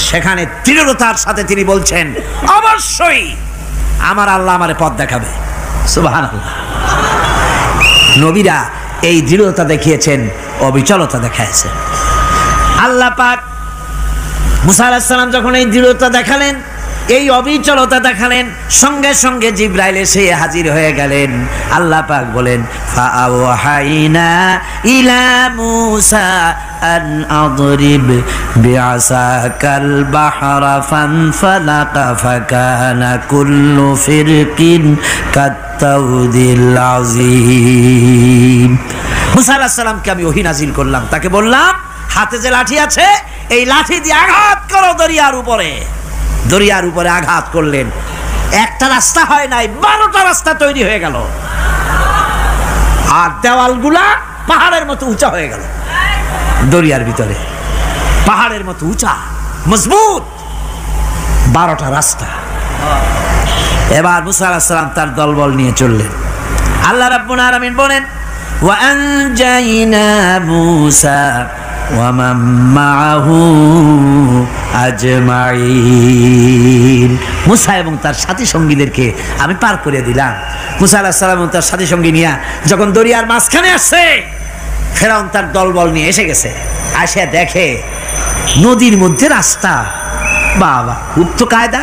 সেখানে দৃঢ়তার সাথে তিনি বলছেন, অবশ্যই আমার আল্লাহ আমারে পথ দেখাবে। সুবহানাল্লাহ। নবীরা এই দৃঢ়তা দেখিয়েছেন, অবিচলতা দেখাইছেন। আল্লাহ পাক মুসা আলাইহিস সালাম যখন এই দৃঢ়তা দেখালেন, এই অবিচলতা দেখালেন, সঙ্গে সঙ্গে জিবরাইল এসে হাজির হয়ে গেলেন। আল্লাহ পাক বলেন, ফাআওহাইনা ইলা মুসা আন আদরিব বিআসাকাল বাহরা ফানফালাকা ফাকানা কুল্লু ফিরকিন কাত্তাউদিল আযীম। মুসা আলাইহিস সালামকে আমি ওহী নাজিল করলাম, তাকে বললাম হাতে যে লাঠি আছে এই লাঠি দিয়ে আঘাত করো দরিয়ার উপরে। দরিয়ার উপরে আঘাত করলেন, একটা রাস্তা হয় নাই, 12টা রাস্তা তৈরি হয়ে গেল। আর দেওয়ালগুলা পাহাড়ের মতো উঁচা হয়ে গেল। দরিয়ার ভিতরে পাহাড়ের মতো উঁচা মজবুত 12টা রাস্তা। এবার মুসা আলাইহিস সালাম তার দলবল নিয়ে চললেন। আল্লাহ রাব্বুল আলামিন বলেন, ওয়া আনজাইনা মুসা ওয়া মান মাআহু আজমাইন। মুসা এবং তার সাথী সঙ্গীদেরকে আমি পার করে দিলাম। মুসা আলাইহিস সালাম এবং তার সাথী সঙ্গী নিয়ে যখন দরিয়ার মাঝখানে আসছে, ফেরাউন তার দলবল নিয়ে এসে গেছে। আসে দেখে নদীর মধ্যে রাস্তা। বাবা, খুব তো কায়দা।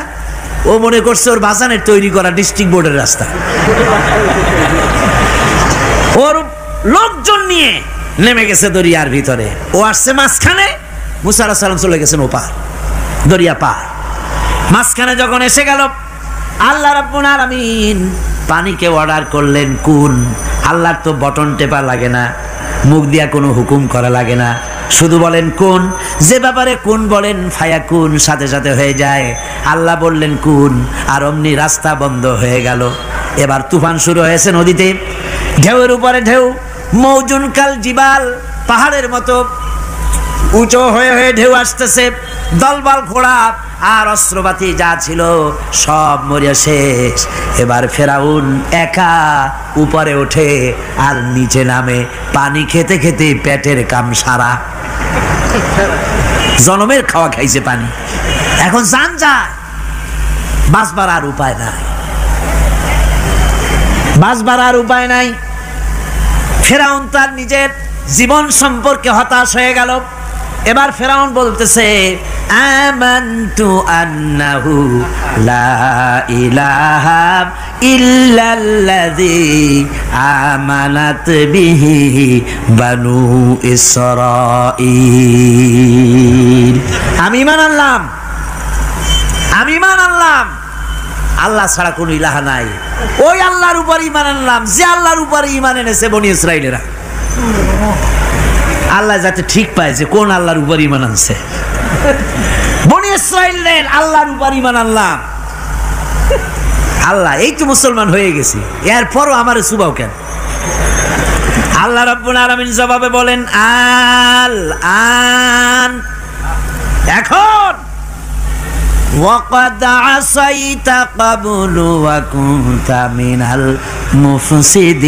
ও মনে করছে ওর বাজানের তৈরি করা ডিস্ট্রিক্ট বোর্ডের রাস্তা। ওর লোকজন নিয়ে নেমে গেছে দরিয়ার ভিতরে, ও আসছে মাঝখানে, মুসা আলাইহিস সালাম চলে গেছেন ওপার, দরিয়া পার। মাঝখানে যখন এসে গেল, আল্লাহ রাব্বুল আলামিন পানিকে অর্ডার করলেন কুন। আল্লাহর তো বটন টেপা লাগে না, মুখ দিয়া কোনো হুকুম করা লাগে না, শুধু বলেন কুন। যে ব্যাপারে কুন বলেন ফায়াকুন, সাথে সাথে হয়ে যায়। আল্লাহ বললেন কুন, আর অমনি রাস্তা বন্ধ হয়ে গেল। এবার তুফান শুরু হয়েছে নদীতে, ঢেউয়ের উপরে ঢেউ, মৌজুন কাল জিবাল, পাহাড়ের মতো উঁচু হয়ে হয়ে ঢেউ আসতেছে। দলবল ঘোড়া আর অস্ত্রপাতি যা ছিল সব মরিয়া শেষ। এবার ফেরাউন একা উপরে ওঠে আর নিচে নামে, পানি খেতে খেতে পেটের কাম সারা, জনমের খাওয়া খাইছে পানি, এখন জান যায়, বাঁচবার আর উপায় নাই, বাঁচবার আর উপায় নাই। ফেরাউন তার নিজের জীবন সম্পর্কে হতাশ হয়ে গেল। এবার ফেরাউন বলতেছে, আমানতু আন্নাহু লা ইলাহা ইল্লাল্লাযী আমানাত বিহি বানু ইসরাঈল। আমি ঈমান আনলাম, আমি ঈমান আনলাম আল্লাহ ছাড়া কোনো ইলাহা নাই, ওই আল্লাহর উপর ঈমান আনলাম যে আল্লাহর উপর ঈমান এনেছে বনি ইসরাঈলেরা। আল্লাহ যাতে ঠিক পায় যে কোন আল্লাহর উপর ঈমান আনছে। বনি ইসরাঈলের আল্লাহর উপর ঈমান আনলাম। আল্লাহ এই তো মুসলমান হয়ে গেছি, এরপরও আমারে সুবাও কেন? আল্লাহ রাব্বুল আলামিন জবাবে বলেন, আল আন, এখন ওয়াকাদ আসাইতা ক্বাবলু ওয়া কুনতা মিনাল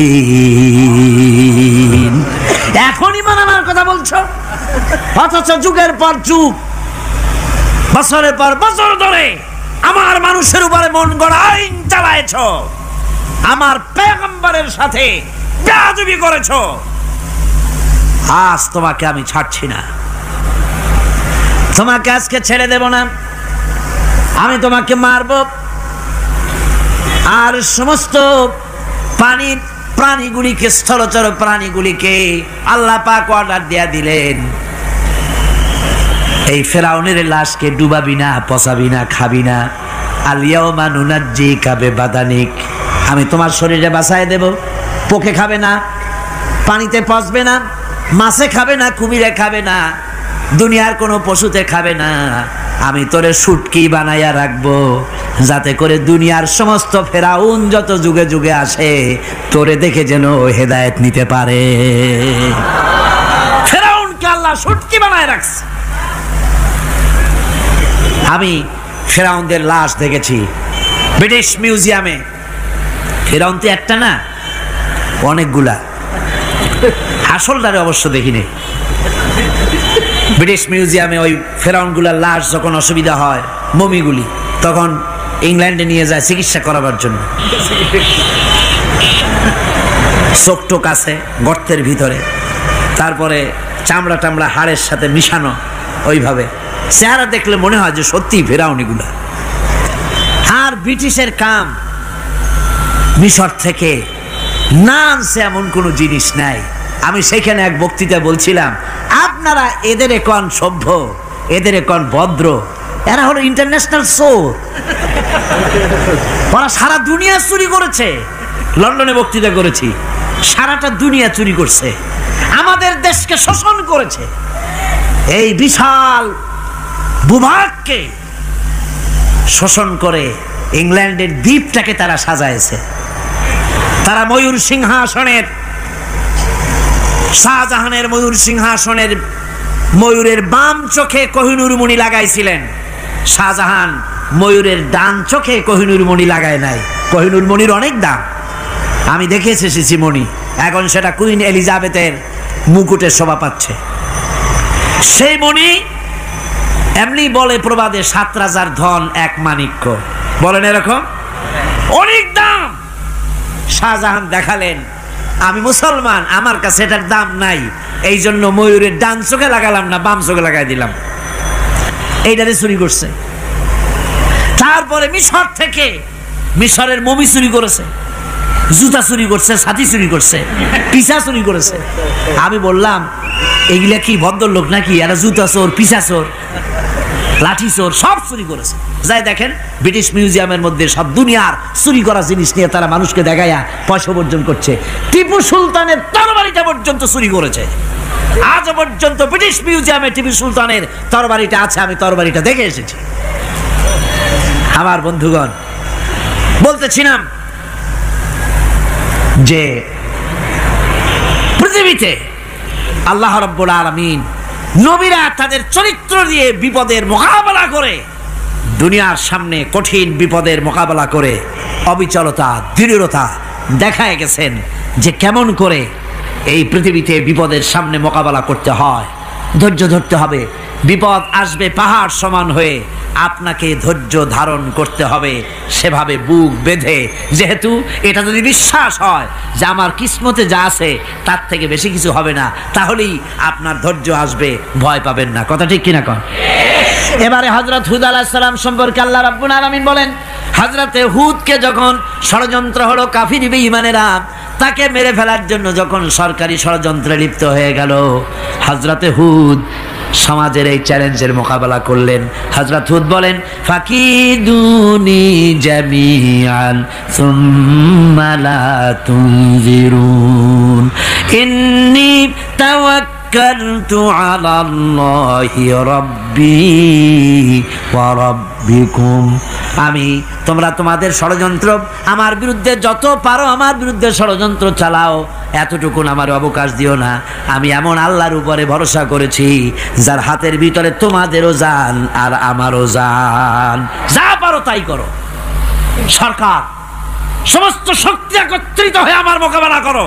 মুফসিদিন। এখন ঈমান আনার কথা বলছো, অথচ যুগের পর যুগ, বছরের পর বছর ধরে আমার মানুষের উপরে মন গড়া আইন চালায়েছো, আমার পয়গম্বরের সাথে বেয়াদবি করেছো। আজ তোমাকে আমি ছাড়ছি না, তোমাকে আজকে ছেড়ে দেব না, আমি তোমাকে মারব। আর সমস্ত প্রাণীগুলিকে, স্থলচর প্রাণীগুলিকে আল্লাহ পাক অর্ডার দিয়া দিলেন, এই ফেরাউনের লাশকে ডুবাবি না, পচাবি না, খাবি না। আলিয়াউমা নুনাজ্জিকা বিবাদানিক, আমি তোমার শরীরে বাঁচায় দেব। পোকে খাবে না, পানিতে পচবে না, মাছে খাবে না, কুমিরে খাবে না, দুনিয়ার কোনো পশুতে খাবে না। আমি তোরে শুটকি বানাইয়া রাখবো, যাতে করে দুনিয়ার সমস্ত ফেরাউন যত যুগে যুগে আসে তোরে দেখে যেন হেদায়েত নিতে পারে। ফেরাউনকে আল্লাহ শুটকি বানায় রাখছে। আমি ফেরাউনদের লাশ দেখেছি ব্রিটিশ মিউজিয়ামে। ফেরাউন তো একটা না, অনেকগুলা, আসলটারে অবশ্য দেখিনি। ব্রিটিশ মিউজিয়ামে ওই ফেরাউনগুলার লাশ যখন অসুবিধা হয়, মমিগুলি, তখন ইংল্যান্ডে নিয়ে যায় চিকিৎসা করাবার জন্য। চোখ টোক আছে গর্তের ভিতরে, তারপরে চামড়া টামড়া হাড়ের সাথে মিশানো, ওইভাবে চেহারা দেখলে মনে হয় যে সত্যি ফেরাউনিগুলা। আর ব্রিটিশের কাম মিশর থেকে না আনছে এমন কোনো জিনিস নাই। আমি সেখানে এক বক্তৃতা বলছিলাম, আপনারা এদের এখন সভ্য, এদের এখন ভদ্র, এরা হলো ইন্টারন্যাশনাল চোর, ওরা সারা দুনিয়া চুরি করেছে। লন্ডনে বক্তৃতা করেছি, সারাটা দুনিয়া চুরি করছে, আমাদের দেশকে শোষণ করেছে। এই বিশাল ভূভাগকে শোষণ করে ইংল্যান্ডের দ্বীপটাকে তারা সাজাইছে। তারা ময়ূর সিংহাসনের, শাহজাহানের ময়ূর সিংহাসনের ময়ূরের বাম চোখে কোহিনূর মণি লাগাইছিলেন, শাহজাহান ময়ূরের ডান চোখে কোহিনূর মণি লাগায় নাই। কোহিনূর মণির অনেক দাম, আমি দেখে এসেছি মণি, এখন সেটা কুইন এলিজাবেথের মুকুটের শোভা পাচ্ছে। সেই মণি এমনি বলে প্রবাদে 7 রাজার ধন 1 মাণিক্য, বলেন এরকম, অনেক দাম। শাহজাহান দেখালেন, আমি মুসলমান, আমার কাছে এটার দাম নাই, এই জন্য ময়ূরের ডান চোখে লাগালাম না, বাম চোখে লাগাই দিলাম। এইটারে চুরি করছে। তারপরে মিশর থেকে, মিশরের মমি চুরি করেছে, জুতা চুরি করছে, ছাতি চুরি করছে, পিসা চুরি করেছে। আমি বললাম, এগুলা কি ভদ্রলোক নাকি? এরা জুতা চোর, পিসা চোর, লাঠি চোর, সব চুরি করেছে। যাই দেখেন ব্রিটিশ মিউজিয়ামের মধ্যে সব দুনিয়ার চুরি করা জিনিস নিয়ে তারা মানুষকে দেখাইয়া পয়সা অর্জন করছে। টিপু সুলতানের তরবারিটা পর্যন্ত চুরি করেছে। আজ পর্যন্ত ব্রিটিশ মিউজিয়ামে টিপু সুলতানের তরবারিটা আছে, আমি তরবারিটা দেখে এসেছি। আমার বন্ধুগণ, বলতেছিলাম যে পৃথিবীতে আল্লাহ রাব্বুল আলামিন নবীরা তাদের চরিত্র দিয়ে বিপদের মোকাবেলা করে, দুনিয়ার সামনে কঠিন বিপদের মোকাবেলা করে অবিচলতা, দৃঢ়তা দেখায় গেছেন যে কেমন করে এই পৃথিবীতে বিপদের সামনে মোকাবেলা করতে হয়। ধৈর্য ধরতে হবে, বিপদ আসবে পাহাড় সমান হয়ে, আপনাকে ধৈর্য ধারণ করতে হবে সেভাবে বুক বেঁধে। যেহেতু এটা যদি বিশ্বাস হয় যে আমার কিসমতে যা আছে তার থেকে বেশি কিছু হবে না, তাহলেই আপনার ধৈর্য আসবে, ভয় পাবেন না। কথা ঠিক কিনা কন? এবারে হযরত হুদ আলাইহিস সালাম সম্পর্কে আল্লাহ রাব্বুল আলামিন বলেন, হযরতে হুদকে যখন ষড়যন্ত্র হলো কাফির বেঈমানেরা তাকে মেরে ফেলার জন্য যখন সরকারি ষড়যন্ত্রে লিপ্ত হয়ে গেল, হযরতে হুদ সমাজের এই চ্যালেঞ্জের মোকাবেলা করলেন। হযরত হুদ বলেন, ফাকিদুনি জামিআন সুম্মা লা তুনজিরুন ইন্নী তাওয়াক্কালতু আলাল্লাহি রাব্বি ওয়া রাব্বিকুম। তোমরা তোমাদের ষড়যন্ত্র আমার বিরুদ্ধে যত পারো আমার বিরুদ্ধে ষড়যন্ত্র চালাও, এতটুকু আমার অবকাশ দিও না। আমি এমন আল্লাহর উপরে ভরসা করেছি যার হাতের ভিতরে তোমাদেরও জান আর আমারও জান। যা পারো তাই করো। সরকার সমস্ত শক্তি একত্রিত হয়ে আমার মোকাবেলা করো।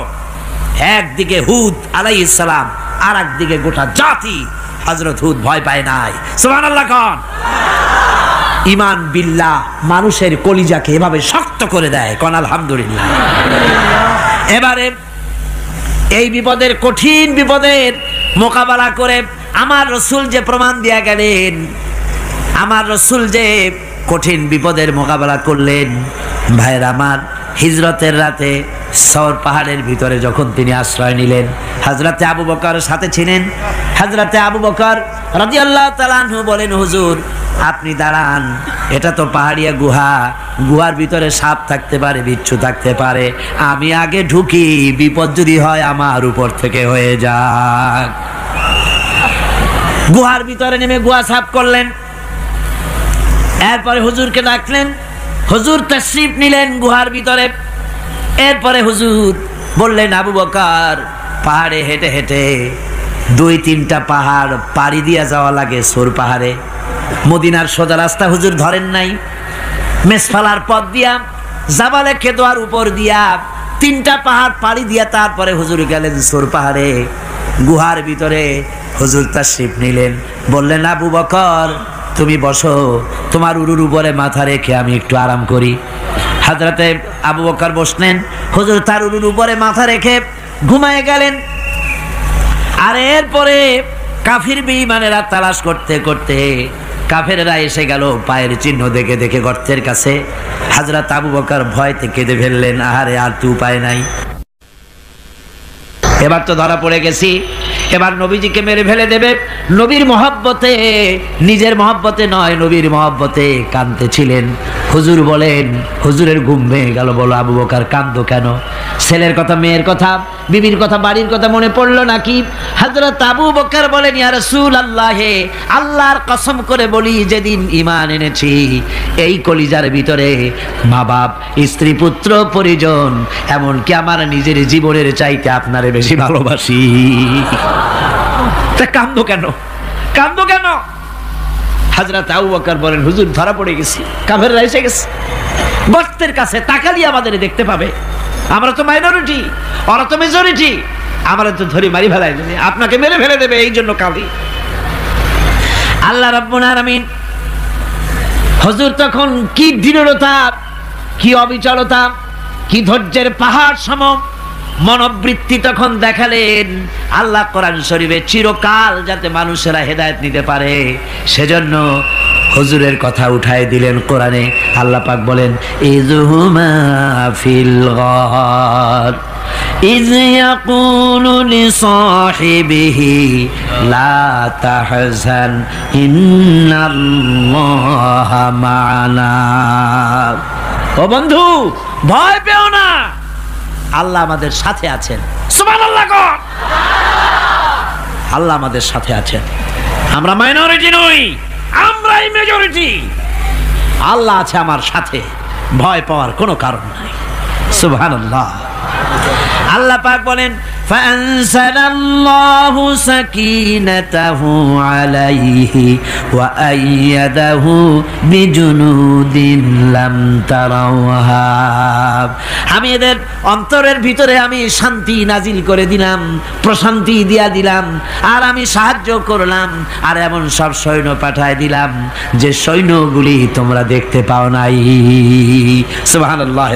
একদিকে হুদ আলাইহিস সালাম, আর একদিকে গোটা জাতি। হযরত হুদ ভয় পায় নাই। সুবহানাল্লাহ কোন? ঈমান বিল্লাহ মানুষের কলিজাকে এভাবে শক্ত করে দেয়। কোন আলহামদুলিল্লাহ। এবারে এই বিপদের, কঠিন বিপদের মোকাবেলা করে আমার রাসূল যে প্রমাণ দিয়া গেলেন, আমার রাসূল যে কঠিন বিপদের মোকাবেলা করলেন, ভাইরা আমার, হিজরতের রাতে সওর পাহাড়ের ভিতরে যখন তিনি আশ্রয় নিলেন, হযরতে আবু বকর সাথে ছিলেন। হযরতে আবু বকর রাদিয়াল্লাহু তাআলা আনহু বলেন, হুজুর আপনি দাঁড়ান, এটা তো পাহাড়িয়া গুহা, গুহার ভিতরে সাপ থাকতে পারে, বিচ্ছু থাকতে পারে, আমি আগে ঢুকি, বিপদ যদি হয় আমার উপর থেকে হয়ে যাক। গুহার ভিতরে নেমে গুহা সাফ করলেন। এরপরে হুজুরকে ডাকলেন, হুজুর তাশরীফ নিলেন গুহার ভিতরে। এরপরে হুজুর বললেন, আবু বকর পাহাড়ে হেঁটে হেঁটে 2-3টা পাহাড় পাড়ি দিয়া যাওয়া লাগে সোর পাহাড়ে। মদিনার সোজা রাস্তা হুজুর ধরেন নাই, মেসফালার পথ দিয়া জাবালে কেদোয়ার উপর দিয়া 3টা পাহাড় পাড়ি দিয়া তারপরে হুজুর গেলেন সোর পাহাড়ে। গুহার ভিতরে হুজুর তাশরীফ নিলেন। বললেন, আবু বকর তুমি বসো, তোমার উরুর উপরে মাথা রেখে আমি একটু আরাম করি। হযরতে আবু বকর বসলেন, হুজুর তার উরুর উপরে মাথা রেখে ঘুমায় গেলেন। আর এরপরে কাফির বেঈমানেরা তালাশ করতে করতে কাফেররা এসে গেল পায়ের চিহ্ন দেখে দেখে গর্তের কাছে। হযরত আবু বকর ভয়তে কেঁদে ফেললেন, আহারে আর তো উপায় নাই, এবার তো ধরা পড়ে গেছি, এবার নবীজিকে মেরে ফেলে দেবে। নবীর মহব্বতে, নিজের মহব্বতে নয়, নবীর মহব্বতে কাঁদতেছিলেন। হুজুর বলেন, হুজুরের ঘুম ভেঙে গেল। বলো আবু বকর কাঁদো কেন? ছেলের কথা, মেয়ের কথা, বিবির কথা, বাড়ির কথা মনে পড়লো নাকি? হযরত আবু বকর বলেন, ইয়া রাসূলুল্লাহ, আল্লাহর কসম করে বলি, যেদিন ঈমান এনেছি এই কলিজার ভিতরে মা বাপ, স্ত্রী, পুত্র, পরিজন, এমনকি আমার নিজের জীবনের চাইতে আপনারে বেশি ভালোবাসি। তা কাঁদো কেন? কাঁদো কেন? হযরত আবু বকর বলেন, হুজুর ধরা পড়ে গেছি, কাফেররা এসে গেছে গর্তের কাছে, তাকালি আমাদের দেখতে পাবে, আমরা তো মাইনরিটি, ওরা তো মেজরিটি, আমরা তো ধরি মারি ফেলাই দেবে, আপনাকে মেরে ফেলে দেবে, এই জন্য কাঁদি। আল্লাহ রাব্বুল আলামিন, হুজুর তখন কি দৃঢ়তা, কি অবিচলতা, কি ধৈর্যের পাহাড় সম মনোবৃত্তি তখন দেখালেন। আল্লাহ কোরআন শরীফে চিরকাল যাতে মানুষেরা হেদায়েত নিতে পারে সেজন্য হুজুরের কথা উঠায় দিলেন কোরআনে। আল্লাহ পাক বলেন, ইযহুমা ফিল গার ইয ইয়াকুলু লিসাহিবিহি লা তাহজান ইন্নাল্লাহা মা'ানা। ও বন্ধু, ভয় পেও না, আল্লাহ আমাদের সাথে আছেন। সুবহানাল্লাহ কোন? আল্লাহ আমাদের সাথে আছেন। আমরা মাইনরিটি নই, আমরাই মেজরিটি। আল্লাহ আছে আমার সাথে, ভয় পাওয়ার কোনো কারণ নাই। সুবহানাল্লাহ। আল্লাহ পাক বলেন, ফাআনসালাল্লাহু সাকিনাতাহু আলাইহি ওয়া আইয়াদাহু বিজুনুদিন লাম তারাওহা। আমি এদের অন্তরের ভিতরে আমি শান্তি নাজিল করে দিলাম, প্রশান্তি দিয়া দিলাম, আর আমি সাহায্য করলাম, আর এমন সব সৈন্য পাঠায় দিলাম যে সৈন্যগুলি তোমরা দেখতে পাও নাই। সুবহানাল্লাহ।